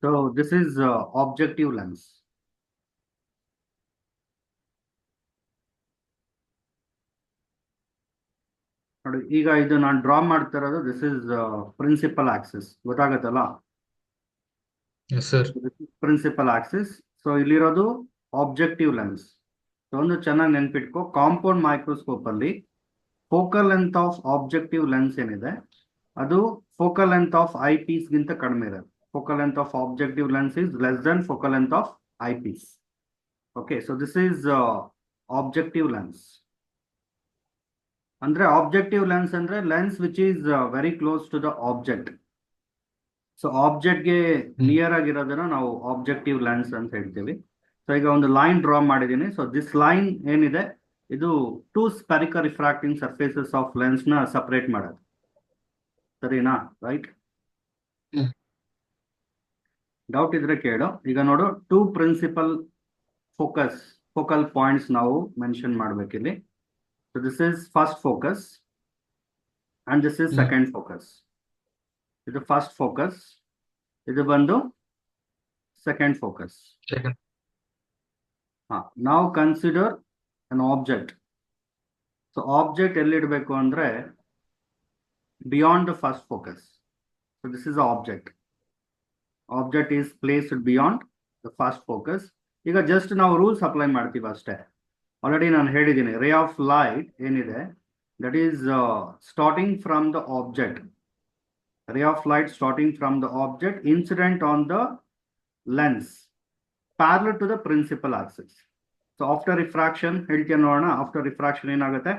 So this is objective lens. ನೋಡಿ ಈಗ ಇದು ನಾನು ಡ್ರಾ ಮಾಡ್ತಾ ಇರೋದು ದಿಸ್ ಇಸ್ ಪ್ರಿನ್ಸಿಪಲ್ ಆಕ್ಸಿಸ್ ಗೊತ್ತಾಗತ್ತಲ್ಲ. Yes, sir. Principal axis. So ಇಲ್ಲಿರೋದು ಆಬ್ಜೆಕ್ಟಿವ್ ಲೆನ್ಸ್. ಒಂದು ಚೆನ್ನಾಗಿ ನೆನ್ಪಿಟ್ಕೋ, ಕಾಂಪೌಂಡ್ ಮೈಕ್ರೋಸ್ಕೋಪ್ ಅಲ್ಲಿ focal length of objective lens ಏನಿದೆ ಅದು focal length of eyepiece ಗಿಂತ ಕಡಿಮೆ ಇರೋದು. Focal length of objective lens is less than focal length of eyepiece. Okay, so this is objective lens. ಅಂದ್ರೆ objective lens ಅಂದ್ರೆ lens which is very close to the object. So ಆಬ್ಜೆಕ್ಟ್ಗೆ near ಆಗಿರೋದನ್ನ ನಾವು objective lens ಅಂತ ಹೇಳ್ತೀವಿ. So ಈಗ ಒಂದು line draw ಮಾಡಿದ್ದೀನಿ. So this line ಏನಿದೆ ಇದು two spherical refracting surfaces of lens ನ ಸಪರೇಟ್ ಮಾಡೋದು. ಸರಿನಾ? ರೈಟ್? ಡೌಟ್ ಇದ್ರೆ ಕೇಳು. ಈಗ ನೋಡು, ಟೂ ಪ್ರಿನ್ಸಿಪಲ್ ಫೋಕಲ್ ಪಾಯಿಂಟ್ಸ್ ನಾವು mention ಮಾಡ್ಬೇಕಿಲ್ಲಿ. So this is first focus and this is second focus. This is first focus. This is bandu second focus. Second. Now consider an object. So object elli idbeku andre beyond the first focus. So this is the object. Object is placed beyond the first focus. Iga just now rules apply ಮಾಡ್ತೀವಿ ಅಷ್ಟೇ. Already ನಾನು ಹೇಳಿದ್ದೀನಿ, ray of light ಏನಿದೆ that is starting from the object. Ray of light starting from the object incident on the lens parallel to the principal axis. So after refraction ಹೇಳ್ತೀಯ ನೋಡೋಣ. After refraction ಏನಾಗುತ್ತೆ?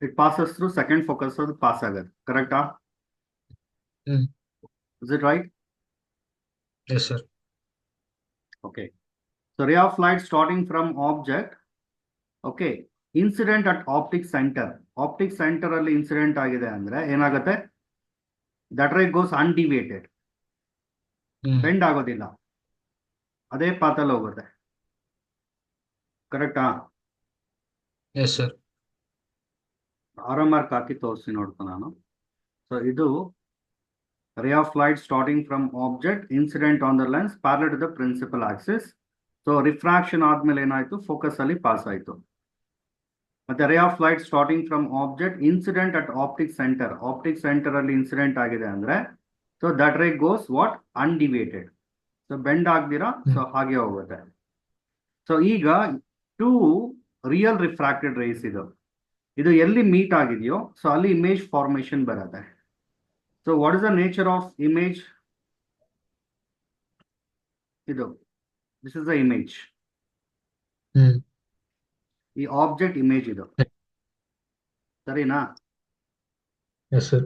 It passes through second focus ಅದು pass ಆಗುತ್ತೆ. ಕರೆಕ್ಟಾ? Is it right? Yes, sir. Okay. So ray of light starting from object, okay, incident at optic center. Optic center ಅಲ್ಲಿ incident ಆಗಿದೆ ಅಂದ್ರೆ ಏನಾಗುತ್ತೆ? That ray goes undeviated. Bend ಆಗೋದಿಲ್ಲ, ಅದೇ ಪಾತಲ್ಲಿ ಹೋಗುತ್ತೆ. ಕರೆಕ್ಟಾ? Yes, sir. ಆರೋ ಮಾರ್ಕ್ ಹಾಕಿ ತೋರಿಸಿ ನೋಡ್ಕೊ ನಾನು. ಸೊ ಇದು ray of light starting from object incident on the lens parallel to the principal axis. So refraction ಆದ್ಮೇಲೆ ಏನಾಯ್ತು? ಫೋಕಸ್ ಅಲ್ಲಿ ಪಾಸ್ ಆಯ್ತು. ಮತ್ತೆ ray of light starting from object incident at optic centre. Optic centre ಅಲ್ಲಿ incident ಆಗಿದೆ ಅಂದ್ರೆ so that ray goes what? Undeviated. So bend ಆಗ್ದಿರಾ so ಹಾಗೆ ಹೋಗುತ್ತೆ. ಸೊ ಈಗ ಟೂ ರಿಯಲ್ ರಿಫ್ರಾಕ್ಟೆಡ್ ರೇಸ್ ಇದು ಎಲ್ಲಿ ಮೀಟ್ ಆಗಿದೆಯೋ ಸೊ ಅಲ್ಲಿ ಇಮೇಜ್ ಫಾರ್ಮೇಶನ್ ಬರುತ್ತೆ. So what is the nature of image? ಇದು this is the image. ಈ ಆಬ್ಜೆಕ್ಟ್ ಇಮೇಜ್ ಇದು. ಸರಿನಾ? Yes, sir.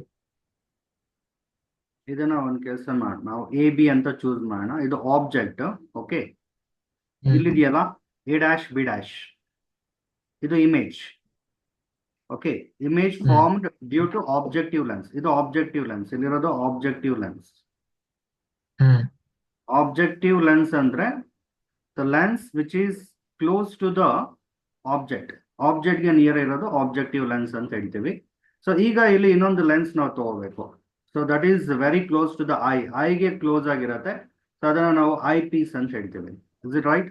ಇದನ್ನ ಒಂದು ಕೆಲಸ ಮಾಡೋಣ, ನಾವು ಎ ಬಿ ಅಂತ ಚೂಸ್ ಮಾಡೋಣ. ಇದು ಆಬ್ಜೆಕ್ಟ್. ಓಕೆ, ಇಲ್ಲಿದೆಯಲ್ಲ ಎ ಡ್ಯಾಶ್ ಬಿ ಡ್ಯಾಶ್, ಇದು image. Okay, image formed due to objective lens. ಇದು ಆಬ್ಜೆಕ್ಟಿವ್ ಲೆನ್ಸ್. ಇಲ್ಲಿರೋದು ಆಬ್ಜೆಕ್ಟಿವ್ ಲೆನ್ಸ್. ಆಬ್ಜೆಕ್ಟಿವ್ ಲೆನ್ಸ್ ಅಂದ್ರೆ the lens which is close to the object. Object ಗೆ near ಇರೋದು objective lens ಅಂತ ಹೇಳ್ತೀವಿ. So ಈಗ ಇಲ್ಲಿ ಇನ್ನೊಂದು ಲೆನ್ಸ್ ನಾವು ತಗೋಬೇಕು. So that is very close to the ಐಗೆ ಕ್ಲೋಸ್ ಆಗಿರತ್ತೆ. ಸೊ ಅದನ್ನ ನಾವು ಐ ಪೀಸ್ ಅಂತ ಹೇಳ್ತೀವಿ. Is it right?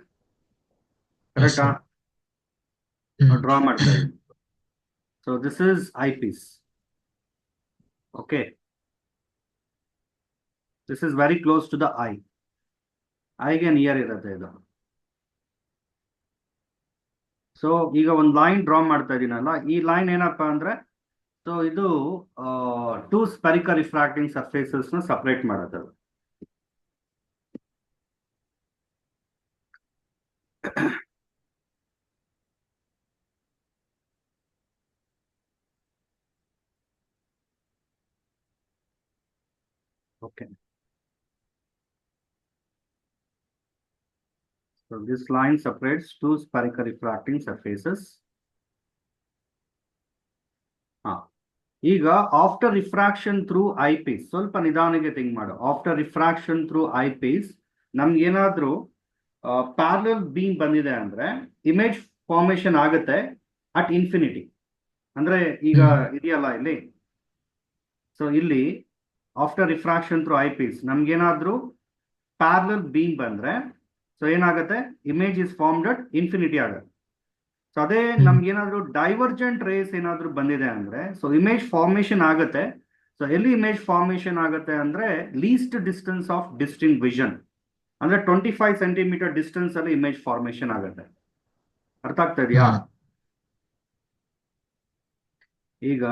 ಕರೆಕ್ಟಾ? ಡ್ರಾ ಮಾಡ್ತಾ ಇದ್ದೀವಿ. So this is eyepiece. Okay, this is very close to the ಐಗೆ ನಿಯರ್ ಇರುತ್ತೆ ಇದು. ಸೊ ಈಗ ಒಂದು ಲೈನ್ ಡ್ರಾ ಮಾಡ್ತಾ ಇದೀನಲ್ಲ, ಈ ಲೈನ್ ಏನಪ್ಪಾ ಅಂದ್ರೆ ಸೊ ಇದು ಟೂ ಸ್ಪೆರಿಕಲ್ ರಿಫ್ರಾಕ್ಟಿಂಗ್ ಸರ್ಫೇಸಸ್ ನ ಸಪರೇಟ್ ಮಾಡುತ್ತೆ. Okay, so this line separates two spherical refracting surfaces. ಈಗ after refraction through eyepiece ಸ್ವಲ್ಪ ನಿಧಾನಿಗೆ ಥಿಂಕ್ ಮಾಡು. After refraction through eyepiece ನಮ್ಗೆ ಏನಾದ್ರೂ ಪ್ಯಾರಲಲ್ ಬೀಮ್ ಬಂದಿದೆ ಅಂದ್ರೆ ಇಮೇಜ್ ಫಾರ್ಮೇಶನ್ ಆಗುತ್ತೆ ಅಟ್ ಇನ್ಫಿನಿಟಿ. ಅಂದ್ರೆ ಈಗ ಇದೆಯಲ್ಲ ಇಲ್ಲಿ, ಸೊ ಇಲ್ಲಿ after refraction through eyepiece ನಮ್ಗೇನಾದ್ರೂ ಪ್ಯಾರಲಲ್ ಬೀಮ್ ಬಂದ್ರೆ ಸೊ ಏನಾಗುತ್ತೆ image is formed at infinity ಆಗುತ್ತೆ. ಸೊ ಅದೇ ನಮ್ಗೇನಾದ್ರೂ ಡೈವರ್ಜೆಂಟ್ ರೇಸ್ ಏನಾದ್ರೂ ಬಂದಿದೆ ಅಂದ್ರೆ ಸೊ ಇಮೇಜ್ ಫಾರ್ಮೇಶನ್ ಆಗುತ್ತೆ. ಸೊ ಎಲ್ಲಿ ಇಮೇಜ್ ಫಾರ್ಮೇಶನ್ ಆಗುತ್ತೆ ಅಂದ್ರೆ least distance of distinct vision ಅಂದ್ರೆ 25 ಸೆಂಟಿಮೀಟರ್ ಡಿಸ್ಟೆನ್ಸ್ ಅಲ್ಲಿ ಇಮೇಜ್ ಫಾರ್ಮೇಶನ್ ಆಗುತ್ತೆ. ಅರ್ಥ ಆಗ್ತಾ ಇದೆಯಾ? ಈಗ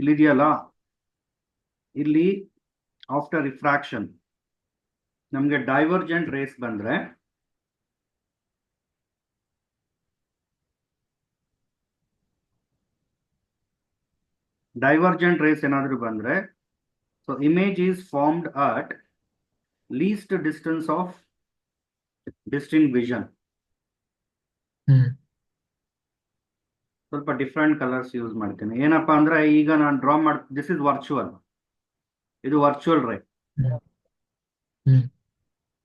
ಇಲ್ಲಿದೆಯಲ್ಲ, ಇಲ್ಲಿ ಆಫ್ಟರ್ ರಿಫ್ರಾಕ್ಷನ್ ನಮ್ಗೆ ಡೈವರ್ಜೆಂಟ್ ರೇಸ್ ಬಂದ್ರೆ ಏನಾದ್ರೂ ಬಂದ್ರೆ so image is formed at least distance of distinct vision. ಸ್ವಲ್ಪ ಡಿಫ್ರೆಂಟ್ ಕಲರ್ಸ್ ಯೂಸ್ ಮಾಡ್ತೀನಿ. ಏನಪ್ಪಾ ಅಂದ್ರೆ ಈಗ ನಾನು ಡ್ರಾ ದಿಸ್ ಇಸ್ ವರ್ಚುವಲ್, ಇದು ವರ್ಚುವಲ್ ರೇ.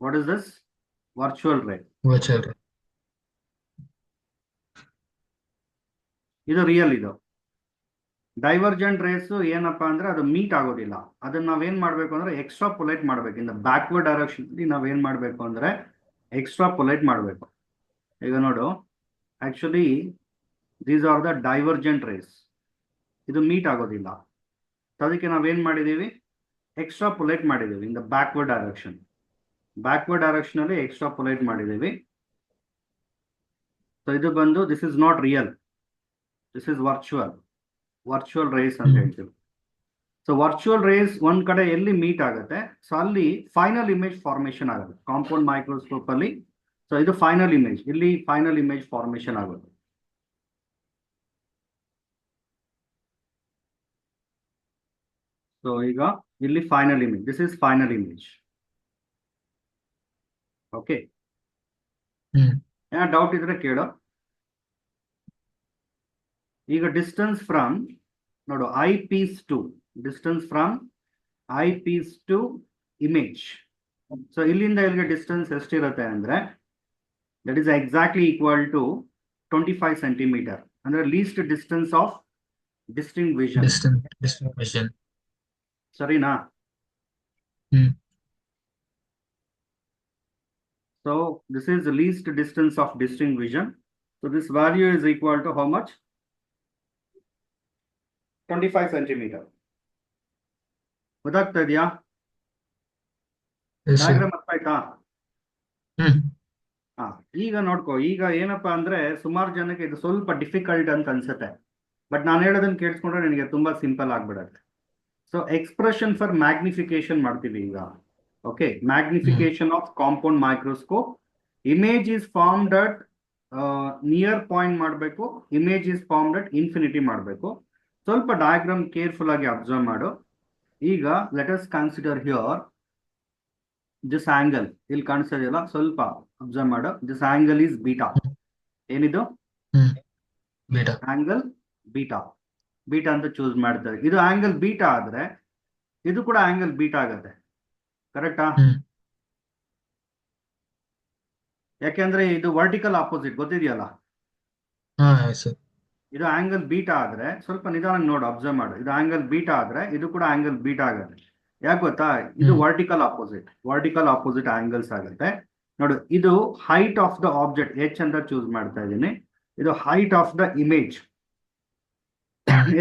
What is this? ವರ್ಚುವಲ್ ರೇ. ಇದು ರಿಯಲ್. ಇದು ಡೈವರ್ಜೆಂಟ್ ರೇಸ್ ಏನಪ್ಪಾ ಅಂದ್ರೆ ಅದು ಮೀಟ್ ಆಗೋದಿಲ್ಲ. ಅದನ್ನ ನಾವೇನ್ ಮಾಡ್ಬೇಕು ಅಂದ್ರೆ ಎಕ್ಸ್ಟ್ರಾಪೊಲೇಟ್ ಮಾಡ್ಬೇಕು. ಇನ್ ಬ್ಯಾಕ್ವರ್ಡ್ ಡೈರೆಕ್ಷನ್ ನಾವೇನ್ ಮಾಡ್ಬೇಕು ಅಂದ್ರೆ ಎಕ್ಸ್ಟ್ರಾಪೊಲೇಟ್ ಮಾಡ್ಬೇಕು. ಈಗ ನೋಡು, actually these are the divergent rays. ಇದು ಮೀಟ್ ಆಗೋದಿಲ್ಲ. ಅದಕ್ಕೆ ನಾವೇನ್ ಮಾಡಿದೀವಿ, ಎಕ್ಸ್ಟ್ರಾಪೊಲೇಟ್ ಮಾಡಿದೀವಿ in the backward direction. Backward direction ಅಲ್ಲಿ ಎಕ್ಸ್ಟ್ರಾಪೊಲೇಟ್ ಮಾಡಿದೀವಿ. ಸೊ ಇದು ಬಂದು this is not real, this is virtual rays ಅಂತ ಹೇಳ್ತೀವಿ. ಸೊ ವರ್ಚುವಲ್ ರೇಸ್ ಒಂದ್ ಕಡೆ ಎಲ್ಲಿ ಮೀಟ್ ಆಗುತ್ತೆ ಸೊ ಅಲ್ಲಿ ಫೈನಲ್ ಇಮೇಜ್ ಫಾರ್ಮೇಶನ್ ಆಗುತ್ತೆ ಕಾಂಪೌಂಡ್ ಮೈಕ್ರೋಸ್ಕೋಪ್ ಅಲ್ಲಿ. ಸೊ ಇದು ಫೈನಲ್ ಇಮೇಜ್, ಇಲ್ಲಿ ಫೈನಲ್ ಇಮೇಜ್ ಫಾರ್ಮೇಶನ್ ಆಗುತ್ತೆ. ಸೊ ಈಗ ಇಲ್ಲಿ final image, this is final image. Okay, ಏನೋ ಡೌಟ್ ಇದ್ರೆ ಕೇಳೋ. ಈಗ ಡಿಸ್ಟೆನ್ಸ್ ಫ್ರಮ್ ನೋಡು eyepiece to distance from eyepiece to image. So ಇಲ್ಲಿಂದ ಇಲ್ಲಿಗೆ ಡಿಸ್ಟೆನ್ಸ್ ಎಷ್ಟಿರುತ್ತೆ ಅಂದ್ರೆ that is exactly equal to 25 centimetre ಅಂದ್ರೆ least distance of distinct vision. ಸರಿನಾ? So this is the least distance of distinct vision. So this value is equal to how much? 25 centimeter. ಗೊತ್ತಾಗ್ತಾ ಇದೆಯಾ? Diagram ಅರ್ಥ ಆಯ್ತಾ? ಈಗ ನೋಡ್ಕೋ, ಈಗ ಏನಪ್ಪಾ ಅಂದ್ರೆ ಸುಮಾರು ಜನಕ್ಕೆ ಇದು ಸ್ವಲ್ಪ ಡಿಫಿಕಲ್ಟ್ ಅಂತ ಅನ್ಸುತ್ತೆ, ಬಟ್ ನಾನು ಹೇಳೋದನ್ನ ಕೇಳಿಸ್ಕೊಂಡ್ರೆ ನಿನಗೆ ತುಂಬಾ ಸಿಂಪಲ್ ಆಗ್ಬಿಡತ್ತೆ. ಸೊ ಎಕ್ಸ್ಪ್ರೆಷನ್ ಫಾರ್ ಮ್ಯಾಗ್ನಿಫಿಕೇಶನ್ ಮಾಡ್ತೀವಿ ಈಗ. Okay, magnification of compound microscope. Image is formed at near point ಮಾಡಬೇಕು, image is formed at infinity ಮಾಡಬೇಕು. ಸ್ವಲ್ಪ ಡಯಾಗ್ರಾಮ್ ಕೇರ್ಫುಲ್ ಆಗಿ ಅಬ್ಸರ್ವ್ ಮಾಡು. ಈಗ let us consider here this angle. ಇಲ್ಲಿ ಕಾಣಿಸ್ತಾ ಇದೆಯಲ್ಲ, ಸ್ವಲ್ಪ ಅಬ್ಸರ್ವ್ ಮಾಡು. This angle is beta. ಏನಿದು? Angle beta. ಬೀಟಾ ಅಂತ ಚೂಸ್ ಮಾಡ್ತಾರೆ. ಇದು ಆಂಗಲ್ ಬೀಟಾ ಆದ್ರೆ ಇದು ಕೂಡ ಆಂಗಲ್ ಬೀಟಾ ಆಗತ್ತೆ. ಕರೆಕ್ಟಾ? ಯಾಕೆಂದ್ರೆ ಇದು ವರ್ಟಿಕಲ್ ಆಪೋಸಿಟ್, ಗೊತ್ತಿದೆಯಲ್ಲ. ಇದು ಆಂಗಲ್ ಬೀಟಾ ಆದ್ರೆ ಸ್ವಲ್ಪ ನಿಧಾನ ನೋಡು, ಅಬ್ಸರ್ವ್ ಮಾಡು. ಇದು ಆಂಗಲ್ ಬೀಟಾ ಆದ್ರೆ ಇದು ಕೂಡ ಆಂಗಲ್ ಬೀಟಾ ಆಗುತ್ತೆ. ಯಾಕೆ ಗೊತ್ತಾ? ಇದು ವರ್ಟಿಕಲ್ ಆಪೋಸಿಟ್ ಆಂಗಲ್ಸ್ ಆಗುತ್ತೆ. ನೋಡು, ಇದು height of the object H ಅಂತ ಚೂಸ್ ಮಾಡ್ತಾ ಇದ್ದೀನಿ. ಇದು height of the image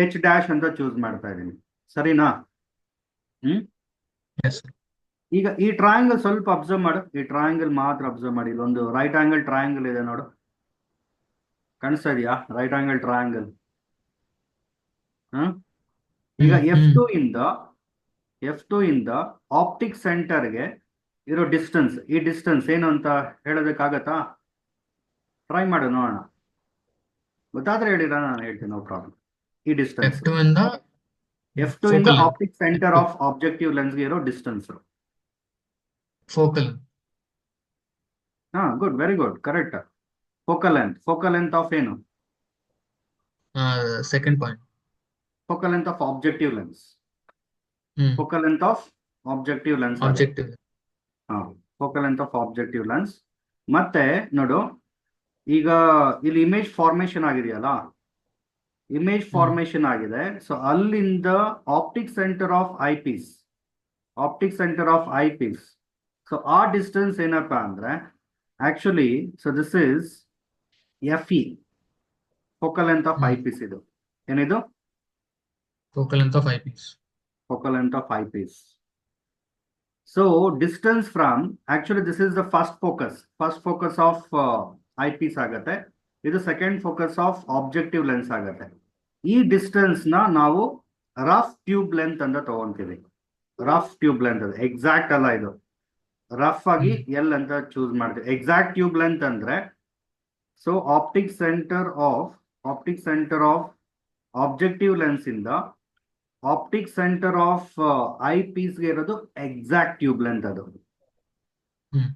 H dash ಅಂತ ಚೂಸ್ ಮಾಡ್ತಾ ಇದ್ದೀನಿ. ಸರಿನಾ? ಈಗ ಈ ಟ್ರಯಾಂಗಲ್ ಸ್ವಲ್ಪ ಅಬ್ಸರ್ವ್ ಮಾಡು. ಈ ಟ್ರಯಾಂಗಲ್ ಮಾತ್ರ ಅಬ್ಸರ್ವ್ ಮಾಡಿ. ಇಲ್ಲೊಂದು ರೈಟ್ ಆಂಗಲ್ ಟ್ರಯಾಂಗಲ್ ಇದೆ ನೋಡು, ಕಾಣಿಸ್ತಾ ಇದೆಯಾ? Right angle triangle. ಈಗ F2 ಇಂದ ಆಪ್ಟಿಕ್ ಸೆಂಟರ್ಗೆ ಇರೋ ಡಿಸ್ಟೆನ್ಸ್, ಈ ಡಿಸ್ಟೆನ್ಸ್ ಏನು ಅಂತ ಹೇಳೋದಕ್ಕಾಗತ್ತಾ? ಟ್ರೈ ಮಾಡು ನೋಡೋಣ. ಗೊತ್ತಾದ್ರೆ ಹೇಳಿರ, ನಾನು ಹೇಳ್ತೀನಿ, ನೋ ಪ್ರಾಬ್ಲಮ್. ಈ ಡಿಸ್ಟೆನ್ಸ್ F2 ಇಂದ ಆಪ್ಟಿಕ್ ಸೆಂಟರ್ ಆಫ್ ಆಬ್ಜೆಕ್ಟಿವ್ ಲೆನ್ಸ್ಗೆ ಇರೋ distance. Focal. Good, very good, correct. Focal length of ಏನು? Second point. Focal length of objective lens. Focal length of objective lens. Focal length of objective lens. ಮತ್ತೆ ನೋಡು, ಈಗ ಇಲ್ಲಿ image formation ಆಗಿದೆಯಲ್ಲ, image formation ಆಗಿದೆ. So ಅಲ್ಲಿಂದ optic centre of eyepiece optic centre of eyepiece. So ಆ distance ಏನಪ್ಪಾ ಅಂದ್ರೆ actually so this is FE, focal length of eyepiece. ಇದು ಏನಿದು Focal length of eyepiece. focal length of eyepiece. So distance from, actually this is the first focus of eyepiece ಆಗತ್ತೆ. ಇದು second focus of objective lens ಆಗತ್ತೆ. ಈ distance ನ ನಾವು rough tube length ಅಂತ ತಗೊಂತೀವಿ. ರಫ್ ಟ್ಯೂಬ್ ಲೆಂತ್ ಅದು exact ಅಲ್ಲ, ಇದು ರಫ್ ಆಗಿ ಎಲ್ ಅಂತ ಚೂಸ್ ಮಾಡ್ತೀವಿ. ಎಕ್ಸಾಕ್ಟ್ ಟ್ಯೂಬ್ ಲೆಂತ್ ಅಂದ್ರೆ so optic centre of objective lens ಇಂದ optic centre of eyepiece ಗೆ ಇರೋದು ಎಕ್ಸಾಕ್ಟ್ ಟ್ಯೂಬ್ ಲೆಂತ್. ಅದು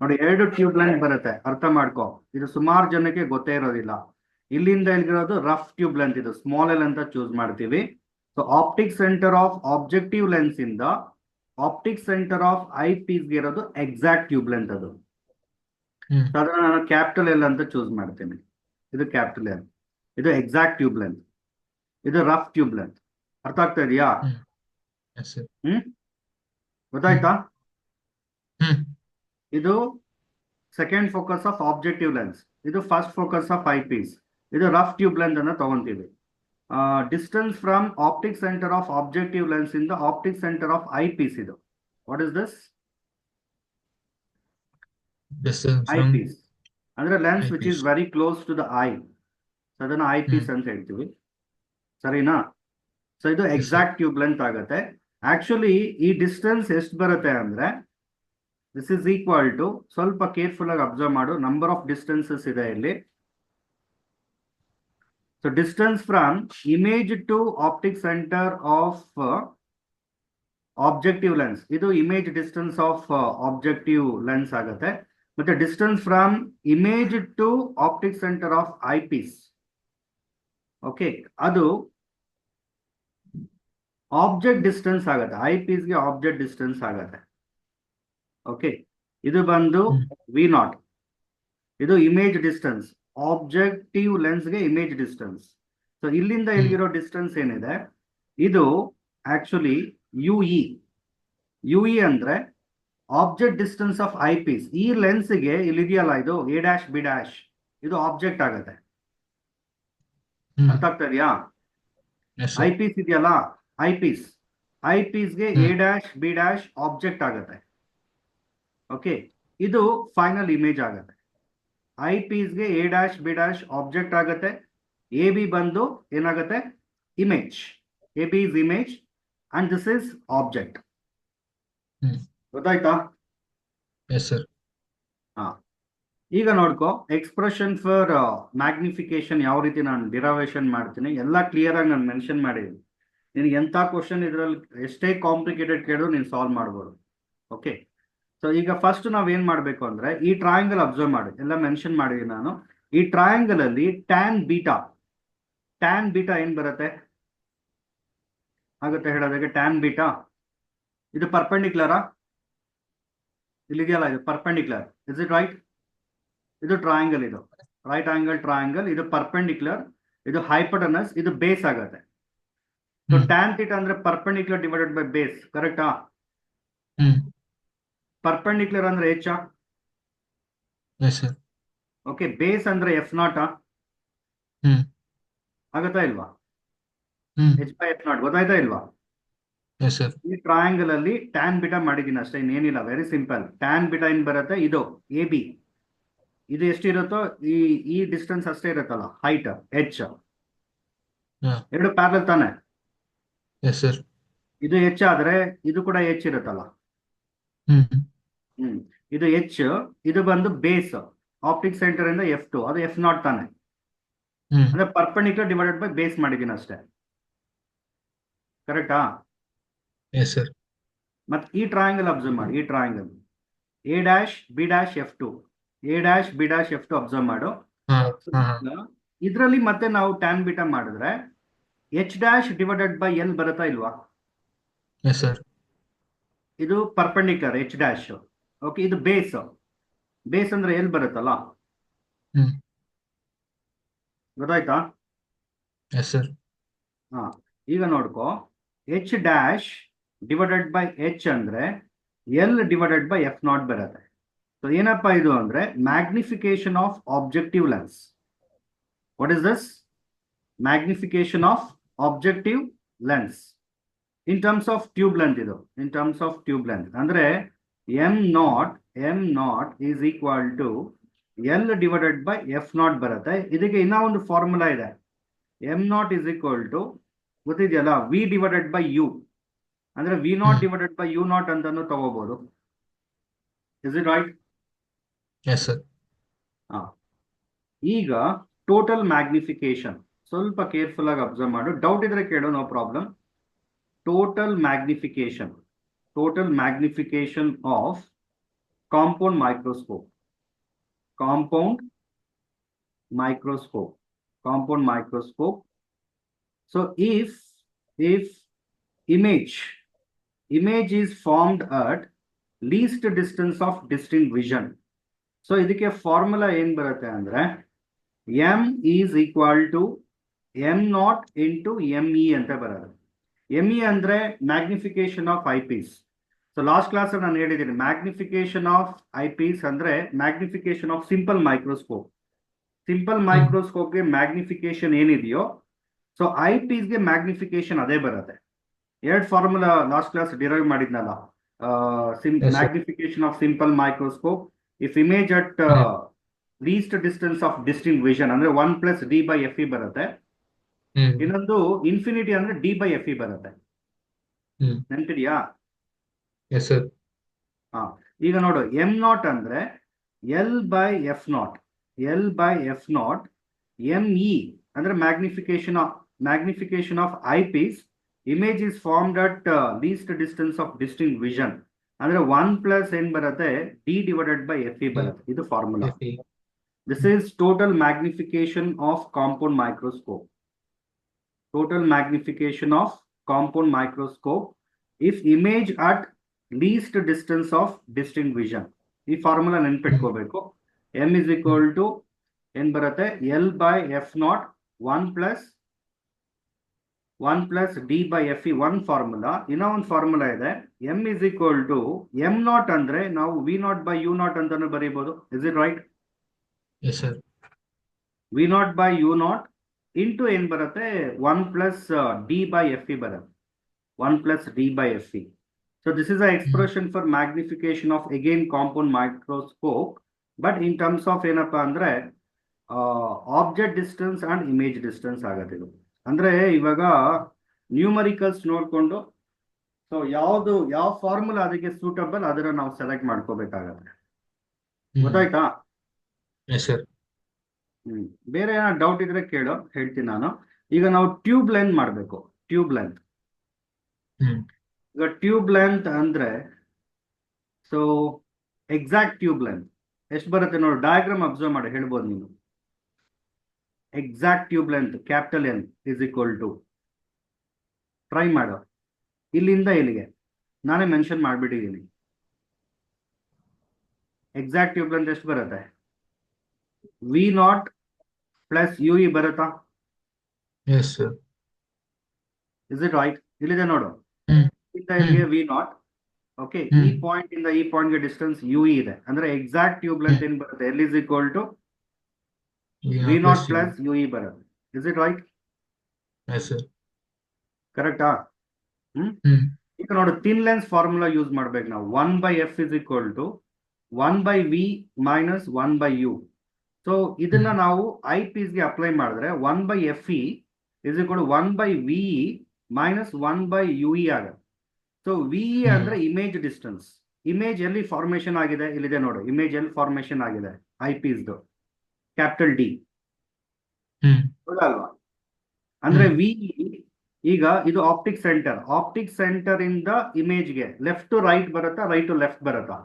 ನೋಡಿ, 2 ಟ್ಯೂಬ್ ಲೆಂತ್ ಬರುತ್ತೆ, ಅರ್ಥ ಮಾಡ್ಕೊ. ಇದು ಸುಮಾರು ಜನಕ್ಕೆ ಗೊತ್ತೇ ಇರೋದಿಲ್ಲ. ಇಲ್ಲಿಂದ ಇಲ್ಲಿರೋದು ರಫ್ ಟ್ಯೂಬ್ ಲೆಂತ್, ಇದು ಸ್ಮಾಲ್ ಎಲ್ ಅಂತ ಚೂಸ್ ಮಾಡ್ತೀವಿ. So optic centre of objective lens ಇಂದ optic centre of eyepiece ಗೆ ಇರೋದು ಎಕ್ಸಾಕ್ಟ್ ಟ್ಯೂಬ್ ಲೆಂತ್. ಅದು ಸಾಧಾರಣ ನಾನು ಕ್ಯಾಪಿಟಲ್ ಎಲ್ ಅಂತ ಚೂಸ್ ಮಾಡ್ತೀನಿ. ಇದು ಕ್ಯಾಪಿಟಲ್ ಎಲ್, ಇದು ಎಕ್ಸಾಕ್ಟ್ ಟ್ಯೂಬ್ ಲೆಂತ್, ಇದು ರಫ್ ಟ್ಯೂಬ್ ಲೆಂತ್. ಅರ್ಥ ಆಗ್ತಾ ಇದೆಯಾ? ಗೊತ್ತಾಯ್ತಾ? ಇದು second focus of objective lens, ಇದು first focus of eyepiece. ಇದು ರಫ್ ಟ್ಯೂಬ್ ಲೆಂತ್ ಅನ್ನ ತಗೊಂತೀವಿ. Distance from optic centre of objective lens ಇಂದ optic centre of eyepiece. ಇದು what is this? Eyepiece ಅಂದ್ರೆ lens which is very close to the eye, ಅದನ್ನ eyepiece ಅಂತ ಹೇಳ್ತೀವಿ. ಸರಿನಾ? ಸೊ ಇದು ಎಕ್ಸಾಕ್ಟ್ ಟ್ಯೂಬ್ ಲೆಂತ್ ಆಗುತ್ತೆ. Actually ಈ ಡಿಸ್ಟೆನ್ಸ್ ಎಷ್ಟು ಬರುತ್ತೆ ಅಂದ್ರೆ ದಿಸ್ ಇಸ್ ಈಕ್ವಲ್ ಟು, ಸ್ವಲ್ಪ ಕೇರ್ಫುಲ್ ಆಗಿ ಅಬ್ಸರ್ವ್ ಮಾಡು, ನಂಬರ್ ಆಫ್ ಡಿಸ್ಟೆನ್ಸಸ್ ಇದೆ ಇಲ್ಲಿ. So distance from image to optic centre of objective lens, ಇದು image distance of objective lens ಆಗುತ್ತೆ. ಮತ್ತೆ distance from image to optic centre of eyepiece, okay, ಅದು object distance ಆಗುತ್ತೆ. ಐ ಪೀಸ್ಗೆ ಆಬ್ಜೆಕ್ಟ್ ಡಿಸ್ಟೆನ್ಸ್ ಆಗುತ್ತೆ. ಓಕೆ, ಇದು ಬಂದು V0, ಇದು ಇಮೇಜ್ ಡಿಸ್ಟೆನ್ಸ್, ಆಬ್ಜೆಕ್ಟಿವ್ ಲೆನ್ಸ್ಗೆ ಇಮೇಜ್ ಡಿಸ್ಟೆನ್ಸ್. ಸೊ ಇಲ್ಲಿಂದ ಇಲ್ಲಿರೋ ಡಿಸ್ಟೆನ್ಸ್ ಏನಿದೆ ಇದು ಆಕ್ಚುಲಿ UE ಅಂದ್ರೆ object distance of eyepiece. ಈ ಲೆನ್ಸ್ಗೆ ಇಲ್ಲಿದೆಯಲ್ಲ ಇದು A', B', ಇದು ಆಬ್ಜೆಕ್ಟ್ ಆಗುತ್ತೆ. ಅರ್ಥ ಆಗ್ತಾ ಇದೆಯಾ? ಐ ಪೀಸ್ ಇದೆಯಲ್ಲ, ಐ ಪೀಸ್ಗೆ A', B' ಆಬ್ಜೆಕ್ಟ್ ಆಗುತ್ತೆ. ಓಕೆ, ಇದು ಫೈನಲ್ ಇಮೇಜ್ ಆಗುತ್ತೆ. ಐ ಪೀಸ್ಗೆ A', B' ಆಬ್ಜೆಕ್ಟ್ ಆಗುತ್ತೆ. AB ಬಂದು ಏನಾಗುತ್ತೆ? Image. AB is image and this is object. ಗೊತ್ತಾಯ್ತಾ? ಈಗ ನೋಡ್ಕೋ, ಎಕ್ಸ್ಪ್ರೆಷನ್ ಫಾರ್ ಮ್ಯಾಗ್ನಿಫಿಕೇಶನ್ ಯಾವ ರೀತಿ ನಾನು ಡಿರೈವೇಶನ್ ಮಾಡ್ತೀನಿ ಎಲ್ಲ ಕ್ಲಿಯರ್ ಆಗಿ ನಾನು ಮೆನ್ಷನ್ ಮಾಡಿದ್ದೀನಿ. ನಿನಗೆ ಎಂಥ ಕ್ವಶನ್ ಇದ್ರಲ್ಲಿ ಎಷ್ಟೇ ಕಾಂಪ್ಲಿಕೇಟೆಡ್ ಕೇಳಿದ್ರು ನೀನು ಸಾಲ್ವ್ ಮಾಡ್ಬೋದು. ಓಕೆ, ಸೊ ಈಗ ಫಸ್ಟ್ ನಾವೇನ್ ಮಾಡಬೇಕು ಅಂದ್ರೆ ಈ ಟ್ರಯಾಂಗಲ್ ಅಬ್ಸರ್ವ್ ಮಾಡಿ, ಎಲ್ಲ ಮೆನ್ಷನ್ ಮಾಡಿದ್ದೀನಿ ನಾನು. ಈ ಟ್ರಯಾಂಗಲ್ ಅಲ್ಲಿ ಟ್ಯಾನ್ ಬೀಟಾ ಏನ್ ಬರುತ್ತೆ ಆಗುತ್ತೆ ಹೇಳೋದಕ್ಕೆ? ಟ್ಯಾನ್ ಬೀಟಾ ಇದು ಪರ್ಪೆಂಡಿಕ್ಯುಲರಾ? ಇಲ್ಲಿದೆಯಲ್ಲ ಇದು ಪರ್ಪೆಂಡಿಕ್ಯುಲರ್, ಇಸ್ ಇಟ್ ರೈಟ್? ಇದು ಟ್ರಯಾಂಗಲ್, ಇದು ರೈಟ್ ಆಂಗಲ್ ಟ್ರಯಾಂಗಲ್, ಇದು ಪರ್ಪೆಂಡಿಕ್ಯುಲರ್, ಇದು ಹೈಪೋಟೆನಸ್, ಇದು ಬೇಸ್ ಆಗುತ್ತೆ. ಸೊ ಟ್ಯಾನ್ ಥೀಟಾ ಅಂದ್ರೆ ಪರ್ಪೆಂಡಿಕ್ಯುಲರ್ ಡಿವೈಡೆಡ್ ಬೈ ಬೇಸ್, ಕರೆಕ್ಟಾ? ಪರ್ಪೆಂಡಿಕ್ಯುಲರ್ ಅಂದ್ರೆ H. ಓಕೆ, ಬೇಸ್ ಅಂದ್ರೆ F0 ಆಗತ್ತಾ ಇಲ್ವಾ? H/F0 ಗೊತ್ತಾಯ್ತಾ ಇಲ್ವಾ? ಈ ಟ್ರಯಾಂಗಲ್ ಅಲ್ಲಿ ಟ್ಯಾನ್ ಬಿಟಾ ಮಾಡಿದೀನಿ ಅಷ್ಟೇ, ಇನ್ನೇನಿಲ್ಲ, ವೆರಿ ಸಿಂಪಲ್. ಟ್ಯಾನ್ ಬಿಟಾ ಏನ್ ಬರುತ್ತೆ? ಇದು AB, ಇದು ಎಷ್ಟಿರುತ್ತೋ ಈ ಡಿಸ್ಟೆನ್ಸ್ ಅಷ್ಟೇ ಇರುತ್ತಲ್ಲ, ಹೈಟ್ H. ಎರಡು ಪ್ಯಾರಲಲ್ ತಾನೆ? ಇದು H ಆದ್ರೆ ಇದು ಕೂಡ H ಇರುತ್ತಲ್ಲ. ಇದು H, ಇದು ಬಂದು ಬೇಸ್, ಆಪ್ಟಿಕ್ ಸೆಂಟರ್ ಇಂದ F2, ಅದು F0 ತಾನೆ? ಅಂದ್ರೆ ಪರ್ಪೆಂಡಿಕ್ಯುಲರ್ ಡಿವೈಡೆಡ್ ಬೈ ಬೇಸ್ ಮಾಡಿದೀನಿ ಅಷ್ಟೇ, ಕರೆಕ್ಟಾ? ಮತ್ತೆ ಈ ಟ್ರಯಾಂಗಲ್ ಅಬ್ಸರ್ವ್ ಮಾಡಿ, ಈ triangle A', B' F2, A', B' F2 observe ಮಾಡು. ಇದರಲ್ಲಿ ಮತ್ತೆ ನಾವು ಟ್ಯಾನ್ ಬಿಟಾ ಮಾಡಿದ್ರೆ H' ಡಿವೈಡೆಡ್ ಬೈ L ಬರುತ್ತಾ ಇಲ್ವಾ? ಇದು ಪರ್ಪೆಂಡಿಕ್ಯುಲರ್ H'. ಓಕೆ, ಇದು ಬೇಸ್ ಅಂದ್ರೆ L ಬರುತ್ತಲ್ಲ, ಗೊತ್ತಾಯ್ತಾ? ಹಾ, ಈಗ ನೋಡ್ಕೋ, H' ಡಿವೈಡೆಡ್ ಬೈ H ಅಂದ್ರೆ L divided by F naught ಬರುತ್ತೆ. ಸೊ ಏನಪ್ಪಾ ಇದು ಅಂದ್ರೆ magnification of objective lens. What is this? Magnification of objective lens in terms of tube length. ಇದು in terms of tube length ಅಂದ್ರೆ M naught is equal to L divided by F naught ಬರುತ್ತೆ. ಇದಕ್ಕೆ ಇನ್ನೂ ಒಂದು formula ಇದೆ. M naught is equal to ಗೊತ್ತಿದೆಯಲ್ಲ V divided by U, ಅಂದ್ರೆ V not divided by U naught ಅಂತಾನು ತಗೋಬಹುದು. Is it right? Yes, sir. ಈಗ ಟೋಟಲ್ ಮ್ಯಾಗ್ನಿಫಿಕೇಶನ್ ಸ್ವಲ್ಪ ಕೇರ್ಫುಲ್ ಆಗಿ ಅಬ್ಸರ್ವ್ ಮಾಡು. ಡೌಟ್ ಇದ್ರೆ ಕೇಳು, no problem. Total magnification of compound microscope. So if image is formed at least distance of distinct vision. So ಇದಕ್ಕೆ formula ಏನ್ ಬರುತ್ತೆ ಅಂದ್ರೆ m is equal to m naught into me ಅಂತ ಬರುತ್ತೆ. me ಅಂದ್ರೆ magnification of eyepiece. So last class ನಾನು ಹೇಳಿದ್ದೀನಿ, magnification of eyepiece ಅಂದ್ರೆ magnification of simple microscope. Simple ಮೈಕ್ರೋಸ್ಕೋಪ್ಗೆ ಮ್ಯಾಗ್ನಿಫಿಕೇಶನ್ ಏನಿದೆಯೋ ಸೊ ಐಪೀಸ್ಗೆ ಮ್ಯಾಗ್ನಿಫಿಕೇಶನ್ ಅದೇ ಬರುತ್ತೆ. ಎರಡು ಫಾರ್ಮುಲಾ ಲಾಸ್ಟ್ ಕ್ಲಾಸ್ ಡಿರೈವ್ ಮಾಡಿದ್ನಲ್ಲ. Magnification of simple microscope if image at least distance of distinct vision ಅಂದ್ರೆ 1 + d/fe ಬರುತ್ತೆ. ಇನ್ನೊಂದು ಇನ್ಫಿನಿಟಿ ಅಂದ್ರೆ d/fe ಬರುತ್ತೆ. ನೆನಪಿದೆಯಾ? Yes, sir. ಈಗ ನೋಡು, ಎಂ ನಾಟ್ ಅಂದ್ರೆ L/f ನಾಟ್. me ಅಂದ್ರೆ magnification of eyepiece. Image is formed at least distance of distinct vision ಅಂದ್ರೆ 1 + ಏನ್ ಬರುತ್ತೆ d/fe ಬರುತ್ತೆ. ಇದು formula. This is total magnification of compound microscope. If image at least distance of distinct vision. ಈ formula ನೆನ್ಪಿಟ್ಕೋಬೇಕು. m is equal to ಏನ್ ಬರುತ್ತೆ L/f naught 1 + d/fe. ಒಂದು formula. ಇನ್ನೂ ಒಂದು ಫಾರ್ಮುಲಾ ಇದೆ, m is equal to m naught ಅಂದ್ರೆ ನಾವು v naught by u naught ಅಂತಾನು ಬರೀಬಹುದು. Is it right? Yes, sir. v naught by u naught into ಏನ್ ಬರುತ್ತೆ 1 + d/fe ಬರುತ್ತೆ. 1 + d/fe. So this is an expression for magnification of again compound microscope, but in terms of ಏನಪ್ಪಾ ಅಂದ್ರೆ object distance and image distance ಆಗತ್ತೆ. ಇದು ಅಂದ್ರೆ ಇವಾಗ numericals ನೋಡ್ಕೊಂಡು ಸೊ ಯಾವ ಫಾರ್ಮುಲಾ ಅದಕ್ಕೆ ಸೂಟಬಲ್ ಅದನ್ನ ನಾವು ಸೆಲೆಕ್ಟ್ ಮಾಡ್ಕೋಬೇಕಾಗತ್ತೆ. ಗೊತ್ತಾಯ್ತಾ? Yes, sir. ಬೇರೆ ಏನಾದ್ರು ಡೌಟ್ ಇದ್ರೆ ಕೇಳೋ, ಹೇಳ್ತೀನಿ ನಾನು. ಈಗ ನಾವು ಟ್ಯೂಬ್ ಲೆಂತ್ ಮಾಡಬೇಕು. ಟ್ಯೂಬ್ ಲೆಂತ್ ಈಗ ಟ್ಯೂಬ್ ಲೆಂತ್ ಅಂದ್ರೆ ಸೊ ಎಕ್ಸಾಕ್ಟ್ ಟ್ಯೂಬ್ ಲೆಂತ್ ಎಷ್ಟು ಬರುತ್ತೆ ನೋಡು. ಡಯಾಗ್ರಾಮ್ ಅಬ್ಸರ್ವ್ ಮಾಡಿ ಹೇಳ್ಬೋದು ನೀನು. Exact tube length capital N is equal to, try ಮಾಡು, ಇಲ್ಲಿಂದ ಇಲ್ಲಿಗೆ ನಾನೇ ಮೆನ್ಷನ್ ಮಾಡಿಬಿಟ್ಟಿದ್ದೀನಿ. ಎಕ್ಸಾಕ್ಟ್ ಟ್ಯೂಬ್ ಲೆಂತ್ ಎಷ್ಟು ಬರುತ್ತೆ? V not plus U E ಬರುತ್ತಾ? Yes, sir. Is it right? ಇಲ್ಲಿದೆ ನೋಡು, ವಿ ನಾಟ್. ಓಕೆ, ಈ ಪಾಯಿಂಟ್ ಇಂದ ಈ ಪಾಯಿಂಟ್ ಗೆ ಡಿಸ್ಟೆನ್ಸ್ ಯು ಇದೆ ಅಂದ್ರೆ ಎಕ್ಸಾಕ್ಟ್ ಟ್ಯೂಬ್ ಲೆಂತ್ ಏನ್ ಬರುತ್ತೆ L is equal to V not plus U E ಬರುತ್ತೆ. Is it right? Yes, sir. ಕರೆಕ್ಟಾ? ಈಗ ನೋಡು, ಥಿನ್ ಲೆನ್ಸ್ ಫಾರ್ಮುಲಾ ಯೂಸ್ ಮಾಡ್ಬೇಕು ನಾವು. 1/f is equal to 1/v minus 1/u. So ಇದನ್ನ ನಾವು ಐ ಪೀಸ್ ಗೆ ಅಪ್ಲೈ ಮಾಡಿದ್ರೆ 1/fe is equal to 1/ve minus 1/ue ಆಗುತ್ತೆ. ಸೊ ವಿ ಅಂದ್ರೆ ಇಮೇಜ್ ಡಿಸ್ಟೆನ್ಸ್. ಇಮೇಜ್ ಎಲ್ಲಿ ಫಾರ್ಮೇಶನ್ ಆಗಿದೆ? ಇಲ್ಲಿದೆ ನೋಡು, ಇಮೇಜ್ ಎಲ್ಲಿ ಫಾರ್ಮೇಶನ್ ಆಗಿದೆ ಐ ಪೀಸ್ದು ಕ್ಯಾಪಿಟಲ್ ಡಿ. ಹೌದಲ್ವಾ? ಅಂದ್ರೆ ವಿ ಈಗ ಇದು ಆಪ್ಟಿಕ್ ಸೆಂಟರ್ ಇಂದ ಇಮೇಜ್ಗೆ ಲೆಫ್ಟ್ ಟು ರೈಟ್ ಬರುತ್ತಾ, ರೈಟ್ ಟು ಲೆಫ್ಟ್ ಬರುತ್ತಾ?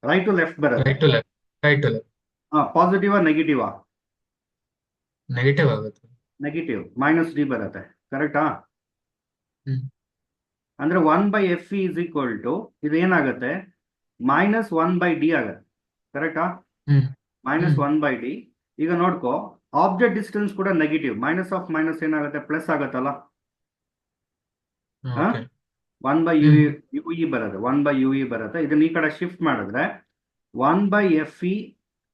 ರೈಟ್ ಟು ಲೆಫ್ಟ್ ಬರುತ್ತೆ. Right to left. ಪಾಸಿಟಿವಾ ನೆಗೆಟಿವಾ? Negative ಆಗುತ್ತೆ. ನೆಗೆಟಿವ್, -d ಬರುತ್ತೆ. ಕರೆಕ್ಟಾ? ಅಂದ್ರೆ 1/fe is equal to ಇದು ಏನಾಗುತ್ತೆ -1/d ಆಗುತ್ತೆ. ಕರೆಕ್ಟಾ? -1/d. ಈಗ ನೋಡ್ಕೋ, ಆಬ್ಜೆಕ್ಟ್ ಡಿಸ್ಟೆನ್ಸ್ ಕೂಡ ನೆಗೆಟಿವ್. ಮೈನಸ್ ಆಫ್ ಮೈನಸ್ ಏನಾಗುತ್ತೆ? ಪ್ಲಸ್ ಆಗುತ್ತಲ್ಲ. 1 by ಯು ಇ ಬರುತ್ತೆ, 1 by ಯು ಇ ಬರುತ್ತೆ. ಇದನ್ನ ಈ ಕಡೆ ಶಿಫ್ಟ್ ಮಾಡಿದ್ರೆ 1 by F E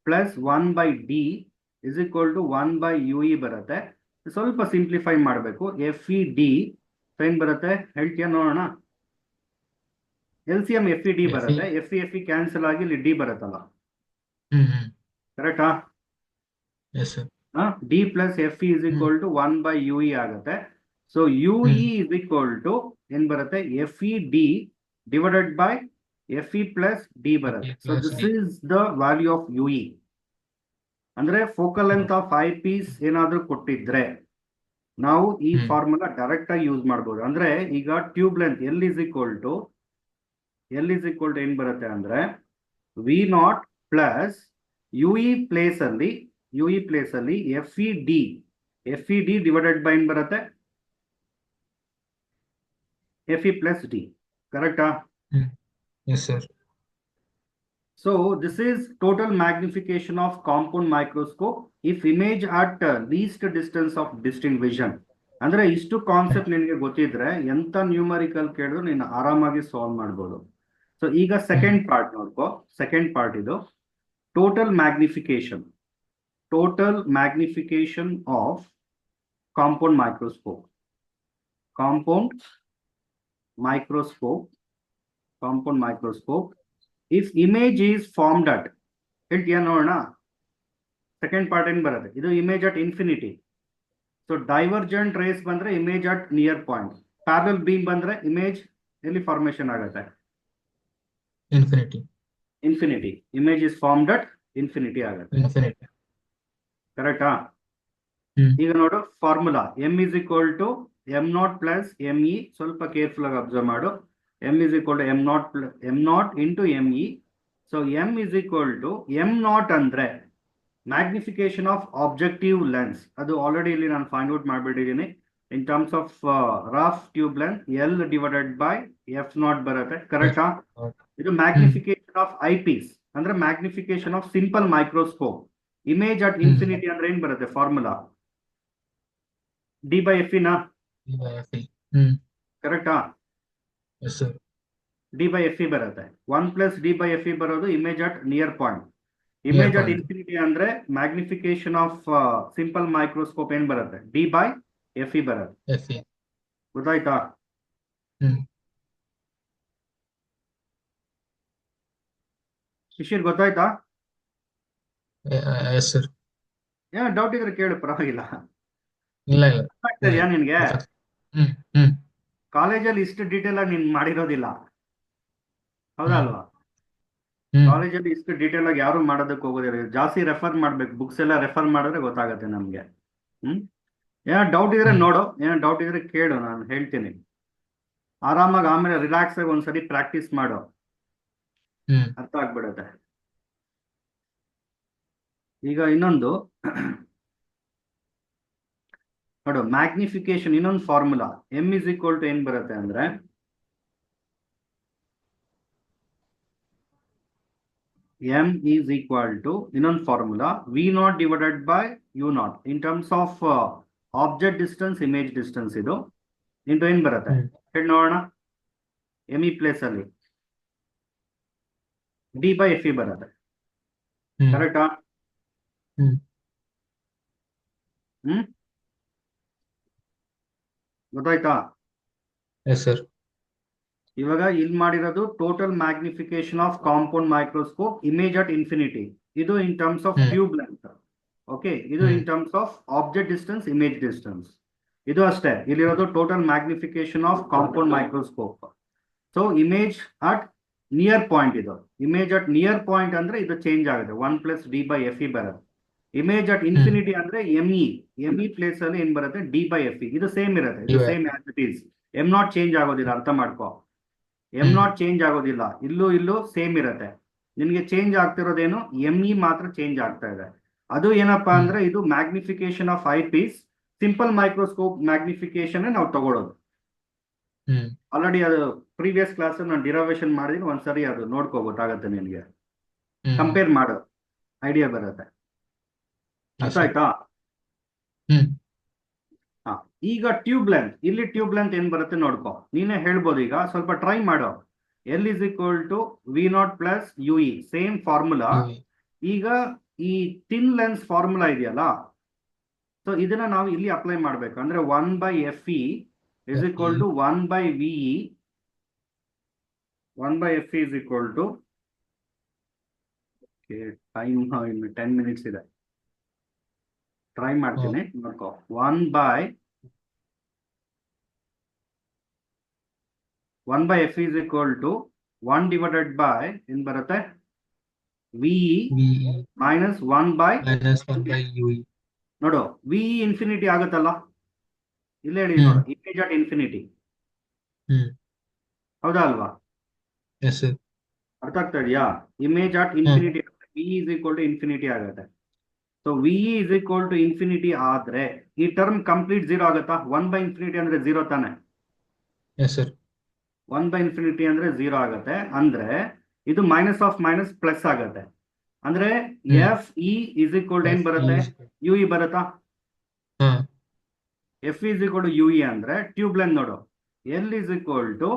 plus 1 by D is equal to 1 by U E ಬರುತ್ತೆ. ಸ್ವಲ್ಪ ಸಿಂಪ್ಲಿಫೈ ಮಾಡಬೇಕು. ಎಫ್ ಇ ಡಿ ಏನ್ ಬರುತ್ತೆ ಹೇಳ್ತೀಯ ನೋಡೋಣ. L C M F E D ಬರುತ್ತೆ. ಎಫ್ ಇ ಕ್ಯಾನ್ಸಲ್ ಆಗಿ ಇಲ್ಲಿ ಡಿ ಬರುತ್ತಲ್ಲ, ಕರೆಕ್ಟಾ? Yes sir. D plus F E is equal to 1 by U E ಆಗುತ್ತೆ. So U E is equal to ಏನ್ ಬರುತ್ತೆ, F E D divided by F E plus D ಬರುತ್ತೆ. So this is the value of U E. ಅಂದ್ರೆ focal length of eyepiece ಏನಾದ್ರೂ ಕೊಟ್ಟಿದ್ರೆ ನಾವು ಈ formula direct ಆಗಿ ಯೂಸ್ ಮಾಡಬಹುದು. ಅಂದ್ರೆ ಈಗ tube length L is equal to ಏನ್ ಬರುತ್ತೆ ಅಂದ್ರೆ V not plus U E place ಅಲ್ಲಿ F E D divided by ಏನ್ ಬರುತ್ತೆ, ಎಫ್ ಇ ಪ್ಲಸ್ ಡಿ. ಕರೆಕ್ಟಾ? Yes sir. So this is total magnification of compound microscope if image at least distance of distinct vision. ಅಂದ್ರೆ ಇಷ್ಟು concept ನಿನಗೆ ಗೊತ್ತಿದ್ರೆ ಎಂತ numerical ಕೇಳಿದ್ರು ನೀನು ಆರಾಮಾಗಿ ಸಾಲ್ವ್ ಮಾಡ್ಬೋದು. ಸೊ ಈಗ ಸೆಕೆಂಡ್ ಪಾರ್ಟ್ ನೋಡ್ಕೋ. ಸೆಕೆಂಡ್ ಪಾರ್ಟ್ ಇದು total magnification of compound microscope. Compound microscope if image is formed at, ಹೇಳ್ತೀಯ ನೋಡೋಣ. ಸೆಕೆಂಡ್ ಪಾರ್ಟ್ ಏನ್ ಬರುತ್ತೆ, ಇದು image at infinity. So divergent rays ಬಂದ್ರೆ image at near point. Parallel beam ಬಂದ್ರೆ ಇಮೇಜ್ ಎಲ್ಲಿ ಫಾರ್ಮೇಶನ್ ಆಗುತ್ತೆ, infinity. Image is formed at infinity ಆಗುತ್ತೆ. ಕರೆಕ್ಟಾ? ಈಗ ನೋಡು formula M is equal to M naught plus M E. ಸ್ವಲ್ಪ ಕೇರ್ಫುಲ್ ಆಗಿ ಅಬ್ಸರ್ವ್ ಮಾಡು. m is equal to m naught into me. So m is equal to m naught andre magnification of objective lens. ಅದು already ಇಲ್ಲಿ ನಾನು find out ಮಾಡಿಬಿಟ್ಟಿದ್ದೀನಿ. In terms of rough tube length L divided by F naught ಬರುತ್ತೆ. ಕರೆಕ್ಟಾ? ಇದು magnification of eyepiece ಅಂದ್ರೆ magnification of simple microscope. Image at infinity ಅಂದ್ರೆ ಏನ್ ಬರುತ್ತೆ formula, D by F E ನಾ? ಕರೆಕ್ಟಾ? ಡಿ ಬೈ ಎಫ್ ಇ ಬರುತ್ತೆ. 1 plus D by F E ಬರೋದು image at near point. Image at infinity ಅಂದ್ರೆ magnification of simple microscope ಏನ್ ಬರುತ್ತೆ, ಡಿ ಬೈ ಎಫ್ ಇ ಬರುತ್ತೆ. ಗೊತ್ತಾಯ್ತಾ? ಶಿಶಿರ್ ಗೊತ್ತಾಯ್ತಾ? ಏನೋ ಡೌಟ್ ಇದ್ರೆ ಕೇಳು, ಪರವಾಗಿಲ್ಲ. ಗೊತ್ತಾಗ್ತದ್ಯಾ ನಿನ್ಗೆ? ಕಾಲೇಜಲ್ಲಿ ಇಷ್ಟು ಡೀಟೇಲ್ ಆಗಿ ನೀನ್ ಮಾಡಿರೋದಿಲ್ಲ, ಹೌದಾ ಅಲ್ವಾ? ಕಾಲೇಜಲ್ಲಿ ಇಷ್ಟು ಡೀಟೇಲ್ ಆಗಿ ಯಾರು ಮಾಡೋದಕ್ಕೆ ಹೋಗೋದಿಲ್ಲ. ಜಾಸ್ತಿ ರೆಫರ್ ಮಾಡ್ಬೇಕು, ಬುಕ್ಸ್ ಎಲ್ಲ ರೆಫರ್ ಮಾಡಿದ್ರೆ ಗೊತ್ತಾಗುತ್ತೆ ನಮ್ಗೆ. ಏನೋ ಡೌಟ್ ಇದ್ರೆ ನೋಡು, ಏನೋ ಡೌಟ್ ಇದ್ರೆ ಕೇಳು, ನಾನು ಹೇಳ್ತೀನಿ ಆರಾಮಾಗಿ. ಆಮೇಲೆ ರಿಲ್ಯಾಕ್ಸ್ ಆಗಿ ಒಂದ್ಸರಿ ಪ್ರಾಕ್ಟೀಸ್ ಮಾಡು, ಅರ್ಥ ಆಗ್ಬಿಡುತ್ತೆ. ಈಗ ಇನ್ನೊಂದು ನೋಡು, ಮ್ಯಾಗ್ನಿಫಿಕೇಶನ್ ಇನ್ನೊಂದು formula M is equal to ಏನ್ ಬರುತ್ತೆ ಅಂದ್ರೆ m is equal to ಇನ್ನೊಂದು formula V not divided by U not in terms of object distance, image distance. ಇದು ಇಂಟು ಏನ್ ಬರುತ್ತೆ ಹೇಳಿ ನೋಡೋಣ. ಎಂ ಇ ಪ್ಲೇಸ್ ಅಲ್ಲಿ ಡಿ ಬೈ ಎಫ್ ಇ ಬರುತ್ತೆ. ಕರೆಕ್ಟಾ? ಗೊತ್ತಾಯ್ತಾ? ಇವಾಗ ಇಲ್ಲಿ ಮಾಡಿರೋದು total magnification of compound microscope image at infinity. ಇದು in terms of tube length. Okay, ಇದು in terms of object distance, image distance. ಇದು ಅಷ್ಟೇ, ಇಲ್ಲಿರೋದು total magnification of compound microscope. So image at near point, ಇದು image at near point ಅಂದ್ರೆ ಇದು change ಆಗುತ್ತೆ, 1 plus D by F E ಬರುತ್ತೆ. Image at infinity ಅಂದ್ರೆ ಎಂ ಇ ಪ್ಲೇಸ್ ಅಲ್ಲಿ ಏನ್ ಬರುತ್ತೆ, ಡಿ ಬೈ ಎಫ್ ಇ. ಇದು ಸೇಮ್ ಇರುತ್ತೆ, ಇದು same as it is. M not change ಆಗೋದಿಲ್ಲ, ಅರ್ಥ ಮಾಡ್ಕೋ. ಎಂ ನಾಟ್ ಚೇಂಜ್ ಆಗೋದಿಲ್ಲ, ಇಲ್ಲೂ ಸೇಮ್ ಇರುತ್ತೆ. ನಿನ್ಗೆ ಚೇಂಜ್ ಆಗ್ತಿರೋದೇನು, ಎಂ ಇ ಮಾತ್ರ ಚೇಂಜ್ ಆಗ್ತಾ ಇದೆ. ಅದು ಏನಪ್ಪಾ ಅಂದ್ರೆ ಇದು magnification of eyepiece. Simple microscope magnification ನಾವು ತಗೊಳ್ಳೋದು. ಆಲ್ರೆಡಿ ಅದು ಪ್ರೀವಿಯಸ್ ಕ್ಲಾಸ್ ನಾನು ಡಿರೈವೇಶನ್ ಮಾಡಿದ್ರೆ ಒಂದ್ಸರಿ ಅದು ನೋಡ್ಕೋ, ಗೊತ್ತಾಗತ್ತೆ ನಿನ್ಗೆ. ಕಂಪೇರ್ ಮಾಡು, ಐಡಿಯಾ ಬರುತ್ತೆ. ಅರ್ಥ ಆಯ್ತಾ? ಹಾ, ಈಗ ಟ್ಯೂಬ್ ಲೆಂತ್, ಇಲ್ಲಿ ಟ್ಯೂಬ್ ಲೆಂತ್ ಏನ್ ಬರುತ್ತೆ ನೋಡ್ಕೊ, ನೀನೇ ಹೇಳ್ಬೋದು. ಈಗ ಸ್ವಲ್ಪ ಟ್ರೈ ಮಾಡೋ. L is equal to V not plus U E, same formula. UV. ಈಗ ಈ ಥಿನ್ ಲೆನ್ಸ್ ಫಾರ್ಮುಲಾ ಇದೆಯಲ್ಲ, ಸೊ ಇದನ್ನ ನಾವು ಇಲ್ಲಿ ಅಪ್ಲೈ ಮಾಡ್ಬೇಕು. ಅಂದ್ರೆ 1/FE is equal to 1/VE. 1/FE is equal to, time ಇನ್ನು 10 ಮಿನಿಟ್ಸ್ ಇದೆ, ಟ್ರೈ ಮಾಡ್ತೀನಿ ನೋಡ್ಕೋ. 1/F is equal to 1 divided by ಏನ್ ಬರುತ್ತೆ, VE VE minus 1 by, minus 1 by UE. ನೋಡು VE ಇನ್ಫಿನಿಟಿ ಆಗುತ್ತಲ್ಲ, ಇಲ್ಲೇ ಹೇಳಿ ನೋಡು, ಇಮೇಜ್ ಅಟ್ ಇನ್ಫಿನಿಟಿ, ಹೌದಾ ಅಲ್ವಾ? Yes, sir. ಅರ್ಥ ಆಗ್ತಾ ಇದೆಯಾ? Image at infinity VE is equal to infinity ಆಗುತ್ತೆ. So VE is equal to infinity ಆದ್ರೆ ಈ ಟರ್ಮ್ ಕಂಪ್ಲೀಟ್ ಝೀರೋ ಆಗುತ್ತಾ? 1/ಇನ್ಫಿನಿಟಿ ಅಂದ್ರೆ ಝೀರೋ ತಾನೆ. Yes, sir. 1/ಇನ್ಫಿನಿಟಿ ಅಂದ್ರೆ ಝೀರೋ ಆಗುತ್ತೆ. ಅಂದ್ರೆ ಇದು ಮೈನಸ್ ಆಫ್ ಮೈನಸ್ ಪ್ಲಸ್ ಆಗುತ್ತೆ. ಅಂದ್ರೆ ಎಫ್ ಇ ಇಸ್ ಈಕ್ವಲ್ ಏನ್ ಬರುತ್ತೆ, ಯು ಇ ಬರುತ್ತಾ? F is equal to U E ಅಂದ್ರೆ ಟ್ಯೂಬ್ ಲೆಂತ್ ನೋಡು, L is equal to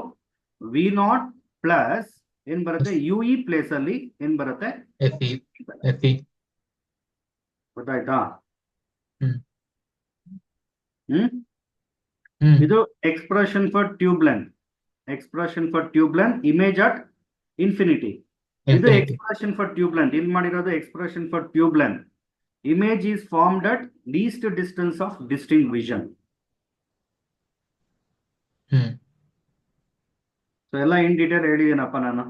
V not plus ಏನ್ ಬರುತ್ತೆ, ಯು ಇ ಪ್ಲೇಸ್ ಅಲ್ಲಿ ಏನ್ ಬರುತ್ತೆ, FE. FE. ಗೊತ್ತಾಯ್ತಾ? ಹ್ಮ್. ಇದು expression for tube length, expression for tube length image at infinity. ಇದು ಎಕ್ಸ್ಪ್ರೆಷನ್ ಫಾರ್ ಟ್ಯೂಬ್ ಲೆಂತ್, ಇಲ್ಲಿ ಮಾಡಿರೋದು expression for tube length. Image is formed at least distance of distinct vision. So ಎಲ್ಲ in detail ಹೇಳಿದ್ದೀನಪ್ಪ ನಾನು.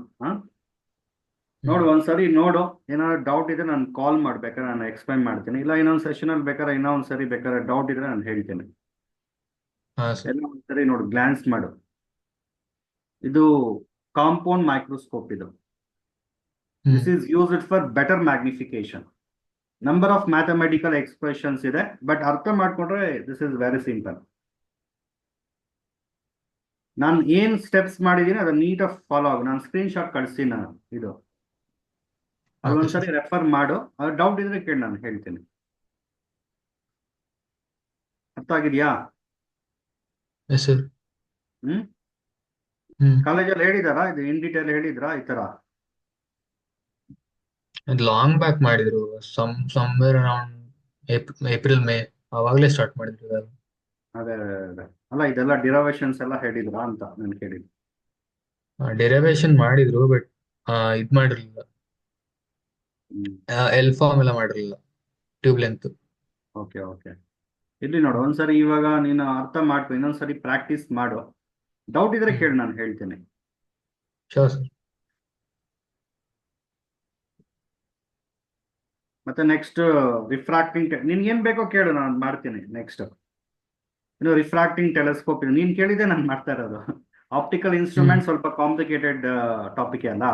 ನೋಡು ಒಂದ್ಸರಿ ನೋಡು, ಏನಾದ್ರು doubt ಇದ್ರೆ ನಾನು ಕಾಲ್ ಮಾಡ್ಬೇಕಾದ್ರೆ ನಾನು ಎಕ್ಸ್ಪ್ಲೈನ್ ಮಾಡ್ತೀನಿ, ಇಲ್ಲ ಇನ್ನೊಂದು ಸೆಷನ್ ಅಲ್ಲಿ ಬೇಕಾದ್ರೆ ಇನ್ನೊಂದ್ಸರಿ ಬೇಕಾದ್ರೆ ಡೌಟ್ ಇದ್ರೆ ನಾನು ಹೇಳ್ತೇನೆ. ಎಲ್ಲ ಒಂದ್ಸರಿ ನೋಡು, ಗ್ಲಾನ್ಸ್ ಮಾಡು. ಇದು ಕಾಂಪೌಂಡ್ ಮೈಕ್ರೋಸ್ಕೋಪ್. ಇದು this is used for better magnification. Number of mathematical expressions ಇದೆ, ಬಟ್ ಅರ್ಥ ಮಾಡ್ಕೊಂಡ್ರೆ ದಿಸ್ ಇಸ್ ವೆರಿ ಸಿಂಪಲ್. ನಾನು ಏನ್ ಸ್ಟೆಪ್ಸ್ ಮಾಡಿದ್ದೀನಿ ಅದನ್ನ ನೀಟಾಗಿ ಫಾಲೋ ಆಗ. ನಾನು ಸ್ಕ್ರೀನ್ ಶಾಟ್ ಕಳಿಸ್ತೀನಿ ನಾನು, ಇದು ಅದೊಂದ್ಸರಿ ರೆಫರ್ ಮಾಡು. ಅದು ಡೌಟ್ ಇದ್ರೆ ಕೇಳಿ, ನಾನು ಹೇಳ್ತೀನಿ. ಅರ್ಥ ಆಗಿದೆಯಾ? ಕಾಲೇಜಲ್ಲಿ ಹೇಳಿದಾರಾ ಇದು ಇನ್ ಡೀಟೇಲ್ ಹೇಳಿದ್ರಾ ಈ ತರ? ಲಾಂಗ್ ಬ್ಯಾಕ್ ಮಾಡಿದ್ರು, ಸಮ್ವೇರ್ ಅರೌಂಡ್ ಏಪ್ರಿಲ್ ಮೇ ಅವಾಗಲೇ ಸ್ಟಾರ್ಟ್ ಮಾಡಿದ್ರು. ಅದೇ ಅಲ್ಲ, ಇದೆಲ್ಲ ಡಿರವೇಶನ್ಸ್ ಎಲ್ಲ ಹೇಳಿದ್ರಾ ಅಂತ ನಾನು ಕೇಳಿದ್ದು. ಡೆರಿವೇಶನ್ ಮಾಡಿದ್ರು, ಬಟ್ ಇದ್ ಮಾಡಿರ್ಲಿಲ್ಲ, ಎಲ್ ಫಾರ್ಮ್ ಎಲ್ಲ ಮಾಡಿರ್ಲಿಲ್ಲ, ಟ್ಯೂಬ್ ಲೆಂತ್. ಓಕೆ ಓಕೆ, ಇಲ್ಲಿ ನೋಡು ಒಂದ್ಸರಿ ಇವಾಗ ನೀನು ಅರ್ಥ ಮಾಡ್ಕೊ, ಇನ್ನೊಂದ್ಸರಿ ಪ್ರಾಕ್ಟೀಸ್ ಮಾಡು. ಡೌಟ್ ಇದ್ರೆ ಕೇಳಿ, ನಾನು ಹೇಳ್ತೇನೆ. Sure sir. ಮತ್ತೆ ನೆಕ್ಸ್ಟ್ ರಿಫ್ರಾಕ್ಟಿಂಗ್, ನಿನ್ಗೆ ಏನ್ ಬೇಕೋ ಕೇಳು, ನಾನು ಮಾಡ್ತೀನಿ. ನೆಕ್ಸ್ಟ್ ಇನ್ನು ರಿಫ್ರಾಕ್ಟಿಂಗ್ ಟೆಲಿಸ್ಕೋಪ್ ಇದೆ, ನೀನ್ ಕೇಳಿದೆ ನಾನು ಮಾಡ್ತಾ ಇರೋದು. ಆಪ್ಟಿಕಲ್ ಇನ್ಸ್ಟ್ರೂಮೆಂಟ್ ಸ್ವಲ್ಪ ಕಾಂಪ್ಲಿಕೇಟೆಡ್ ಟಾಪಿಕ್ ಅಲ್ಲ,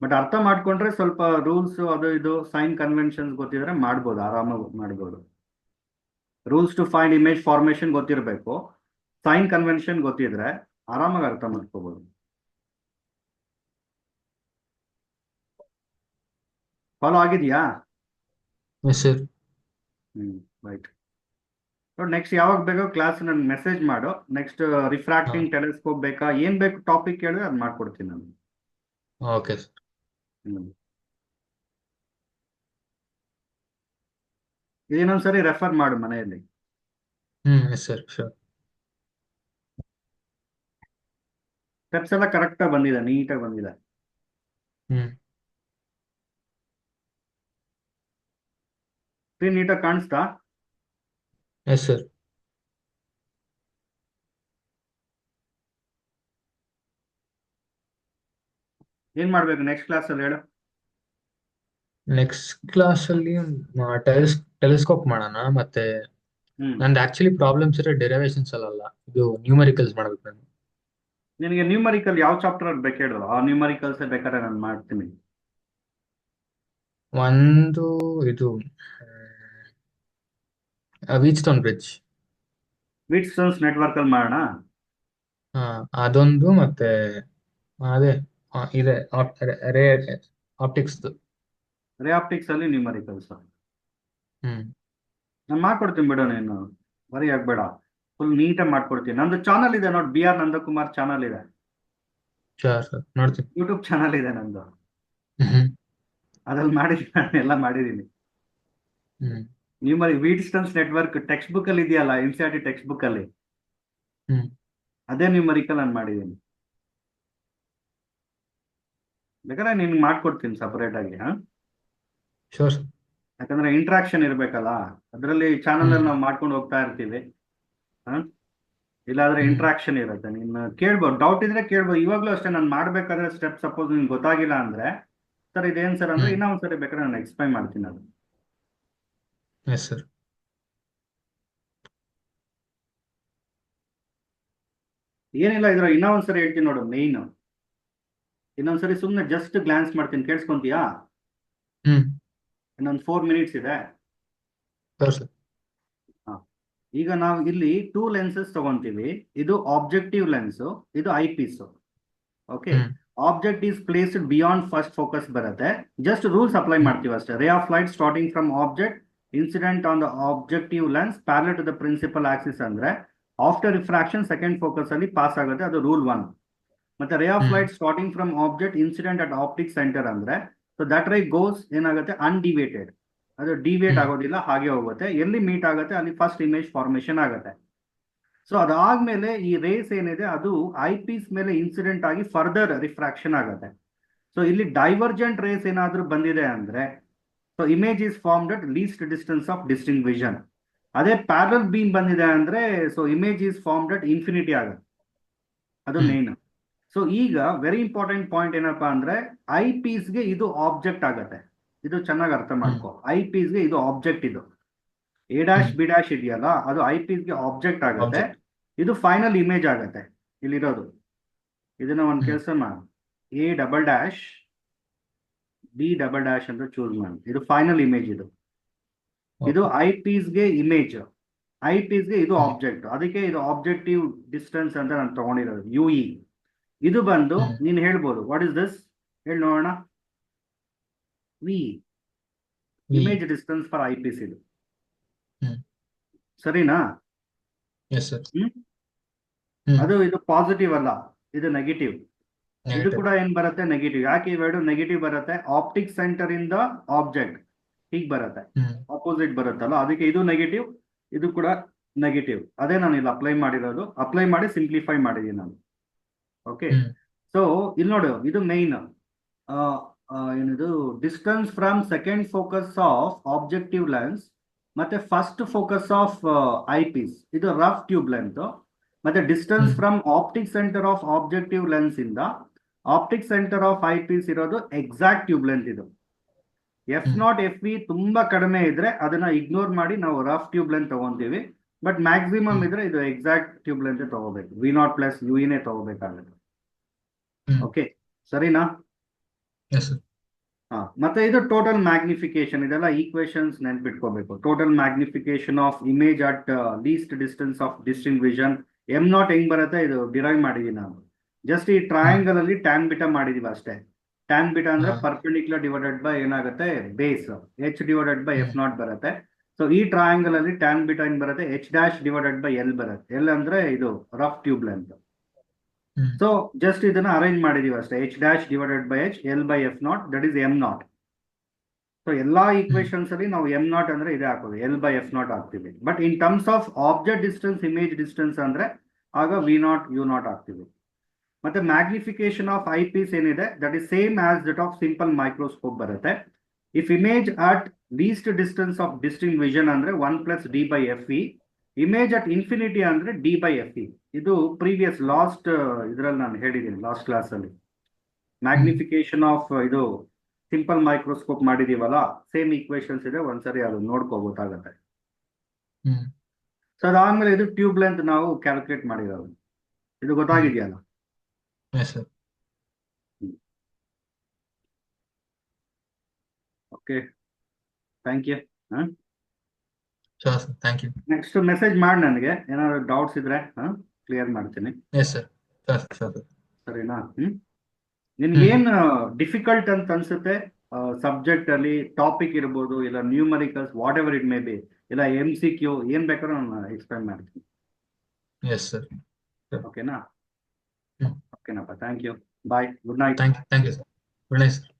ಬಟ್ ಅರ್ಥ ಮಾಡ್ಕೊಂಡ್ರೆ ಸ್ವಲ್ಪ ರೂಲ್ಸ್ ಅದು ಇದು ಸೈನ್ ಕನ್ವೆನ್ಷನ್ಸ್ ಗೊತ್ತಿದ್ರೆ ಮಾಡ್ಬೋದು, ಆರಾಮಾಗಿ ಮಾಡ್ಬೋದು. Rules to find image formation ಗೊತ್ತಿರಬೇಕು, ಸೈನ್ ಕನ್ವೆನ್ಷನ್ ಗೊತ್ತಿದ್ರೆ ಆರಾಮಾಗಿ ಅರ್ಥ ಮಾಡ್ಕೋಬಹುದು. ಫಾಲೋ ಆಗಿದೆಯಾ? ಸರ್. ರೈಟ್. ನೆಕ್ಸ್ಟ್ ಯಾವಾಗ ಬೇಕೋ ಕ್ಲಾಸ್ ನನ್ಗೆ ಮೆಸೇಜ್ ಮಾಡು. ನೆಕ್ಸ್ಟ್ ರಿಫ್ರಾಕ್ಟಿಂಗ್ ಟೆಲಿಸ್ಕೋಪ್ ಬೇಕಾ, ಏನ್ ಬೇಕು ಟಾಪಿಕ್ ಹೇಳಿದ್ರೆ ಅದು ಮಾಡ್ಕೊಡ್ತೀನಿ ನಾನು. Okay sir. ಇನ್ನೊಂದ್ಸರಿ ರೆಫರ್ ಮಾಡು ಮನೆಯಲ್ಲಿ. Sir, sure. ಸ್ಟೆಪ್ಸ್ ಎಲ್ಲ ಕರೆಕ್ಟ್ ಆಗಿ ಬಂದಿದೆ, ನೀಟಾಗಿ ಬಂದಿದೆ. ಸ್ಕ್ರೀನ್ ನೀಟಾಗಿ ಕಾಣಿಸ್ತಾ? Yes sir. ಏನ್ ಮಾಡ್ಬೇಕು ನೆಕ್ಸ್ಟ್ ಕ್ಲಾಸ್ ಅಲ್ಲಿ ಹೇಳು? ನೆಕ್ಸ್ಟ್ ಕ್ಲಾಸ್ ಅಲ್ಲಿ ಟೆಲಿಸ್ಕೋಪ್ ಮಾಡೋಣ. ಮತ್ತೆ ನಂದು ಆಕ್ಚುಲಿ ಪ್ರಾಬ್ಲಮ್ಸ್ ಇರೋ ಡೆರಿವೇಶನ್ಸ್ ಅಲ್ಲ, ಇದು ನ್ಯೂಮರಿಕಲ್ಸ್ ಮಾಡ್ಬೇಕು ನಾನು. ನಿನಗೆ ನ್ಯೂಮರಿಕಲ್ ಯಾವ ಚಾಪ್ಟರ್ ಅಲ್ಲಿ ಬೇಕು ಹೇಳು, ಆ ನ್ಯೂಮರಿಕಲ್ಸ್ ಬೇಕಾದ್ರೆ ನಾನು ಮಾಡ್ತೀನಿ. ಒಂದು ಇದು ವೀಟ್ಸ್ಟೋನ್ ಬ್ರಿಡ್ಜ್, ವೀಟ್ಸ್ಟೋನ್ಸ್ ನೆಟ್ವರ್ಕ್ ಅಲ್ಲಿ ಮಾಡೋಣ. ಅದೊಂದು, ಮತ್ತೆ ಅದೇ ಇದೆ ರೇ ಆಪ್ಟಿಕ್ಸ್. ರೇ ಆಪ್ಟಿಕ್ಸ್ ಅಲ್ಲಿ ನ್ಯೂಮರಿಕಲ್ಸ್. ನಾನು ಮಾಡ್ಕೊಡ್ತೀನಿ ಬಿಡು, ನೀನು ಬರೀ ಆಗ್ಬೇಡ, ಫುಲ್ ನೀಟಾಗಿ ಮಾಡ್ಕೊಡ್ತೀನಿ. ನಂದು ಚಾನಲ್ ಇದೆ ನೋಡಿ, ಬಿ ಆರ್ ನಂದಕುಮಾರ್ ಚಾನಲ್ ಇದೆ, ಶೋರ್ ಸರ್, ನೋಡ್ತೀನಿ. ಯೂಟ್ಯೂಬ್ ಚಾನಲ್ ಇದೆ ನಂದು. ಹ್ಮ್ ಅದ್ರಲ್ಲಿ ಮಾಡಿದ್ದೀನಿ, ಎಲ್ಲ ಮಾಡಿದ್ದೀನಿ. ಹ್ಮ್ ನ್ಯೂಮರಿಕ್ ವೀಟ್ ಡಿಸ್ಟೆನ್ಸ್ ನೆಟ್ವರ್ಕ್ ಟೆಕ್ಸ್ಟ್ ಬುಕ್ ಅಲ್ಲಿ ಇದೆಯಲ್ಲ, N C R T text book ಅಲ್ಲಿ, ಹ್ಮ್ ಅದೇ ನ್ಯೂಮರಿಕಲ್ ನಾನು ಮಾಡಿದ್ದೀನಿ. ಬೇಕಾದ್ರೆ ನಿನ್ಗೆ ಮಾಡ್ಕೊಡ್ತೀನಿ ಸಪರೇಟ್ ಆಗಿ. ಹಾ, ಶೋರ್ ಸರ್. ಯಾಕಂದ್ರೆ ಇಂಟ್ರಾಕ್ಷನ್ ಇರ್ಬೇಕಲ್ಲ, ಅದರಲ್ಲಿ ಚಾನಲ್ ಅಲ್ಲಿ ಹ್ಮ್ ನಾವು ಮಾಡ್ಕೊಂಡು ಹೋಗ್ತಾ ಇರ್ತೀವಿ. ಹಾ, ಇಲ್ಲಾದ್ರೆ ಹ್ಮ್ ಇಂಟ್ರಾಕ್ಷನ್ ಇರುತ್ತೆ. ನೀನು ಕೇಳ್ಬೋದು, ಡೌಟ್ ಇದ್ರೆ ಕೇಳ್ಬೋದು. ಇವಾಗ್ಲೂ ಅಷ್ಟೇ, ನಾನು ಮಾಡ್ಬೇಕಾದ್ರೆ ಸ್ಟೆಪ್ ಸಪೋಸ್ ನಿನ್ಗೆ ಗೊತ್ತಾಗಿಲ್ಲ ಅಂದ್ರೆ, ಸರ್ ಇದೇನ್ ಸರ್ ಅಂದ್ರೆ ಹ್ಮ್ ಇನ್ನೂ ಒಂದ್ಸರಿ ಬೇಕಾದ್ರೆ ನಾನು ಎಕ್ಸ್ಪ್ಲೈನ್ ಮಾಡ್ತೀನಿ ಅದು. Yes sir. ಏನಿಲ್ಲ, ಇದ್ರ ಇನ್ನೂ ಒಂದ್ಸರಿ ಹೇಳ್ತೀನಿ ನೋಡು ಮೇಯ್ನ್. ಇನ್ನೊಂದ್ಸರಿ ಸುಮ್ಮನೆ ಜಸ್ಟ್ ಗ್ಲಾನ್ಸ್ ಮಾಡ್ತೀನಿ, ಕೇಳಿಸ್ಕೊಂತೀಯಾ? ಹ್ಮ್ ಇನ್ನೊಂದು 4 minutes ಇದೆ. Sure sir. ಹಾ. ಈಗ ನಾವು ಇಲ್ಲಿ 2 lenses ತಗೊಂತೀವಿ. ಇದು ಆಬ್ಜೆಕ್ಟಿವ್ ಲೆನ್ಸ್, ಇದು eyepiece. Okay, hmm object is placed beyond first focus ಬರುತ್ತೆ. ಜಸ್ಟ್ ರೂಲ್ಸ್ ಅಪ್ಲೈ ಹ್ಮ್ ಮಾಡ್ತೀವಿ ಅಷ್ಟೇ. Ray of light starting from object incident on the objective lens parallel to the principal axis ಅಂದ್ರೆ after refraction second focus ಅಲ್ಲಿ pass ಆಗುತ್ತೆ, ಅದು rule 1. ಮತ್ತೆ ray of hmm light starting from object incident at optic centre ಅಂದ್ರೆ so that ray goes ಏನಾಗುತ್ತೆ ಅನ್ಡಿವೇಟೆಡ್, ಅದು deviate ಹ್ಮ್ ಆಗೋದಿಲ್ಲ, ಹಾಗೆ ಹೋಗುತ್ತೆ. ಎಲ್ಲಿ ಮೀಟ್ ಆಗುತ್ತೆ ಅಲ್ಲಿ ಫಸ್ಟ್ ಇಮೇಜ್ ಫಾರ್ಮೇಶನ್ ಆಗುತ್ತೆ. ಸೊ ಅದಾದ್ಮೇಲೆ ಈ ರೇಸ್ ಏನಿದೆ ಅದು ಐ ಪೀಸ್ ಮೇಲೆ ಇನ್ಸಿಡೆಂಟ್ ಆಗಿ ಫರ್ದರ್ ರಿಫ್ರಾಕ್ಷನ್ ಆಗುತ್ತೆ. ಸೊ ಇಲ್ಲಿ ಡೈವರ್ಜೆಂಟ್ ರೇಸ್ ಏನಾದ್ರೂ ಬಂದಿದೆ ಅಂದ್ರೆ so image is formed at least distance of distinct vision. ಅದೇ ಪ್ಯಾರಲ್ ಬೀಮ್ ಬಂದಿದೆ ಅಂದ್ರೆ so image is formed at infinity ಆಗುತ್ತೆ, ಅದು ಹ್ಮ್ ಮೇನ್. ಸೊ ಈಗ ವೆರಿ ಇಂಪಾರ್ಟೆಂಟ್ ಪಾಯಿಂಟ್ ಏನಪ್ಪಾ ಅಂದ್ರೆ ಐ ಪೀಸ್ಗೆ ಇದು ಆಬ್ಜೆಕ್ಟ್ ಆಗತ್ತೆ. ಇದು ಚೆನ್ನಾಗಿ ಅರ್ಥ ಹ್ಮ್ ಮಾಡ್ಕೋ, ಐ ಪೀಸ್ಗೆ ಇದು ಆಬ್ಜೆಕ್ಟ್. ಇದು A dash hmm be dash ಇದೆಯಲ್ಲ, ಅದು ಐ ಪೀಸ್ಗೆ ಆಬ್ಜೆಕ್ಟ್ ಆಗತ್ತೆ. ಆಬ್ಜೆಕ್ಟ್. ಇದು ಫೈನಲ್ ಇಮೇಜ್ ಆಗತ್ತೆ ಇಲ್ಲಿರೋದು. ಇದನ್ನ ಒಂದು ಹ್ಮ್ ಕೆಲಸ ಮಾಡಿ, A double dash B double dash ಅಂತ ಚೂಸ್ ಮಾಡಿ. ಇದು ಫೈನಲ್ ಇಮೇಜ್. ಇದು ಓಕೆ. ಐ ಪೀಸ್ಗೆ ಇಮೇಜ್, ಐ ಪೀಸ್ಗೆ ಇದು ಹ್ಮ್ ಆಬ್ಜೆಕ್ಟ್. ಅದಕ್ಕೆ ಇದು ಆಬ್ಜೆಕ್ಟಿವ್ ಡಿಸ್ಟೆನ್ಸ್ ಅಂತ ನಾನು ತಗೊಂಡಿರೋದು, ಯು ಇ. ಇದು ಬಂದು ಹ್ಮ್ ನೀನು ಹೇಳ್ಬೋದು, ವಾಟ್ ಇಸ್ ದಿಸ್ ಹೇಳಿ ನೋಡೋಣ. V, V. Image distance for eyepiece ಇದು, ಹ್ಮ್ ಸರಿನಾ? Yes sir. ಹ್ಮ್, ಹ್ಮ್ ಅದು ಇದು ಪಾಸಿಟಿವ್ ಅಲ್ಲ, ಇದು ನೆಗೆಟಿವ್. ಇದು ನೆಗೆಟಿವ್. ಕೂಡ ಏನ್ ಬರುತ್ತೆ ನೆಗೆಟಿವ್. ಯಾಕೆ ಇವೆರಡು ನೆಗೆಟಿವ್ ಬರುತ್ತೆ? ಆಪ್ಟಿಕ್ ಸೆಂಟರ್ ಇಂದ ಆಬ್ಜೆಕ್ಟ್ ಹೀಗ್ ಬರುತ್ತೆ, ಹ್ಮ್ ಆಪೋಸಿಟ್ ಬರುತ್ತಲ್ಲ, ಅದಕ್ಕೆ ಇದು ನೆಗೆಟಿವ್, ಇದು ಕೂಡ ನೆಗೆಟಿವ್. ಅದೇ ನಾನು ಇಲ್ಲಿ ಅಪ್ಲೈ ಮಾಡಿರೋದು, ಅಪ್ಲೈ ಮಾಡಿ ಸಿಂಪ್ಲಿಫೈ ಮಾಡಿದ್ದೀನಿ ನಾನು. ಓಕೆ, ಹ್ಮ್ ಸೊ ಇಲ್ಲಿ ನೋಡು, ಇದು ಮೈನ್ ಏನಿದು distance from second focus of objective lens ಮತ್ತೆ first focus of eyepiece, ಇದು ರಫ್ ಟ್ಯೂಬ್ ಲೆಂತ್. ಮತ್ತೆ distance hmm from optic centre of objective lens ಇಂದ optic centre of eyepiece ಇರೋದು exact tube length. ಇದು F hmm not F V ತುಂಬಾ ಕಡಿಮೆ ಇದ್ರೆ ಅದನ್ನ ಇಗ್ನೋರ್ ಮಾಡಿ ನಾವು ರಫ್ ಟ್ಯೂಬ್ ಲೆಂತ್ ತಗೊಂತೀವಿ. ಬಟ್ ಮ್ಯಾಕ್ಸಿಮಮ್ ಹ್ಮ್ ಇದ್ರೆ ಇದು ಎಕ್ಸಾಕ್ಟ್ ಟ್ಯೂಬ್ ಲೆಂತ್ ತಗೋಬೇಕು, ವಿ ನಾಟ್ ಪ್ಲಸ್ ಯು ಇನೇ ತಗೋಬೇಕಾಗುತ್ತೆ. ಹ್ಮ್ ಓಕೆ, ಸರಿನಾ? Yes sir. ಹಾ, ಮತ್ತೆ ಇದು ಟೋಟಲ್ ಮ್ಯಾಗ್ನಿಫಿಕೇಶನ್, ಇದೆಲ್ಲ ಈಕ್ವೇಶನ್ಸ್ ನೆನ್ಪಿಟ್ಕೋಬೇಕು. Total magnification of image at least distance of distinct vision. M not ಹೆಂಗ್ ಬರುತ್ತೆ ಇದು ಡಿರೈವ್ ಮಾಡಿದೀನಿ ನಾನು. ಜಸ್ಟ್ ಈ ಹಾ ಟ್ರಯಾಂಗಲ್ ಅಲ್ಲಿ ಟ್ಯಾನ್ ಬಿಟಾ ಮಾಡಿದೀವಿ ಅಷ್ಟೇ. ಟ್ಯಾನ್ ಬಿಟಾ ಅಂದ್ರೆ ಹಾ ಪರ್ಪೆಂಡಿಕ್ಯುಲರ್ ಡಿವೈಡೆಡ್ ಬೈ ಏನಾಗುತ್ತೆ base, H divided by F hmm not ಬರುತ್ತೆ. ಸೊ ಈ ಟ್ರಯಾಂಗಲ್ ಅಲ್ಲಿ ಟ್ಯಾನ್ ಬಿಟಾ ಏನ್ ಬರುತ್ತೆ, H dash divided by L ಬರುತ್ತೆ. ಎಲ್ ಅಂದ್ರೆ ಇದು ರಫ್ ಟ್ಯೂಬ್ ಲೆಂತ್. ಹ್ಮ್ ಸೊ ಜಸ್ಟ್ ಇದನ್ನ ಅರೇಂಜ್ ಮಾಡಿದೀವಿ ಅಷ್ಟೇ, H dash divided by H, L by F not, that is M not. So ಎಲ್ಲಾ ಹ್ಮ್ ಈಕ್ವೇಶನ್ಸ್ ಅಲ್ಲಿ ನಾವು ಎಂ ನಾಟ್ ಅಂದ್ರೆ ಇದೇ ಹಾಕೋದು, ಎಲ್ ಬೈ ಎಫ್ ನಾಟ್ ಹಾಕ್ತೀವಿ. But in terms of object distance, image distance ಅಂದ್ರೆ ಆಗ ವಿ ನಾಟ್ ಯು ನಾಟ್ ಹಾಕ್ತೀವಿ. ಮತ್ತೆ ಮ್ಯಾಗ್ನಿಫಿಕೇಶನ್ ಆಫ್ ಐ ಪೀಸ್ ಏನಿದೆ that is same as that of simple microscope ಬರುತ್ತೆ. If image at least distance of distinct vision ಅಂದ್ರೆ 1 + d / f e. Image at infinity ಅಂದ್ರೆ d / f e. ಇದು previous last ಇದ್ರಲ್ಲಿ ನಾನು ಹೇಳಿದ್ದೀನಿ, last class ಅಲ್ಲಿ ಹ್ಮ್ magnification of ಇದು simple microscope ಮಾಡಿದೀವಲ್ಲ, same equations ಇದೆ, ಒಂದ್ಸರಿ ಅದು ನೋಡ್ಕೋ ಗೊತ್ತಾಗತ್ತೆ. ಹ್ಮ್ ಸೊ ಅದಾದ್ಮೇಲೆ ಇದು ಟ್ಯೂಬ್ ಲೆಂತ್ ನಾವು ಕ್ಯಾಲ್ಕುಲೇಟ್ ಮಾಡಿರೋದು, ಇದು ಹ್ಮ್ ಗೊತ್ತಾಗಿದೆಯಲ್ಲ? Yes sir. Okay, thank you. Sure sir, thank you. Next message ಮಾಡಿ ನನಗೆ, ಏನಾದ್ರು ಡೌಟ್ಸ್ ಇದ್ರೆ ಕ್ಲಿಯರ್ ಮಾಡ್ತೀನಿ. Yes sir. Sure sure sir. ಸರಿನಾ? ಹ್ಮ್ ನಿನ್ಗೇನ್ ಡಿಫಿಕಲ್ಟ್ ಅಂತ ಅನ್ಸುತ್ತೆ ಸಬ್ಜೆಕ್ಟ್ ಅಲ್ಲಿ? ಟಾಪಿಕ್ ಇರ್ಬೋದು, ಇಲ್ಲ numericals, whatever it may be. ಇಲ್ಲ MCQ ಏನ್ ಬೇಕಾದ್ರೂ ನಾನು ಎಕ್ಸ್ಪ್ಲೈನ್ ಮಾಡ್ತೀನಿ. Yes sir. ಓಕೆನಾ? ಹ್ಮ್. ಓಕೆನಪ್ಪ, thank you, bye, good night. Thank you sir. Good night sir.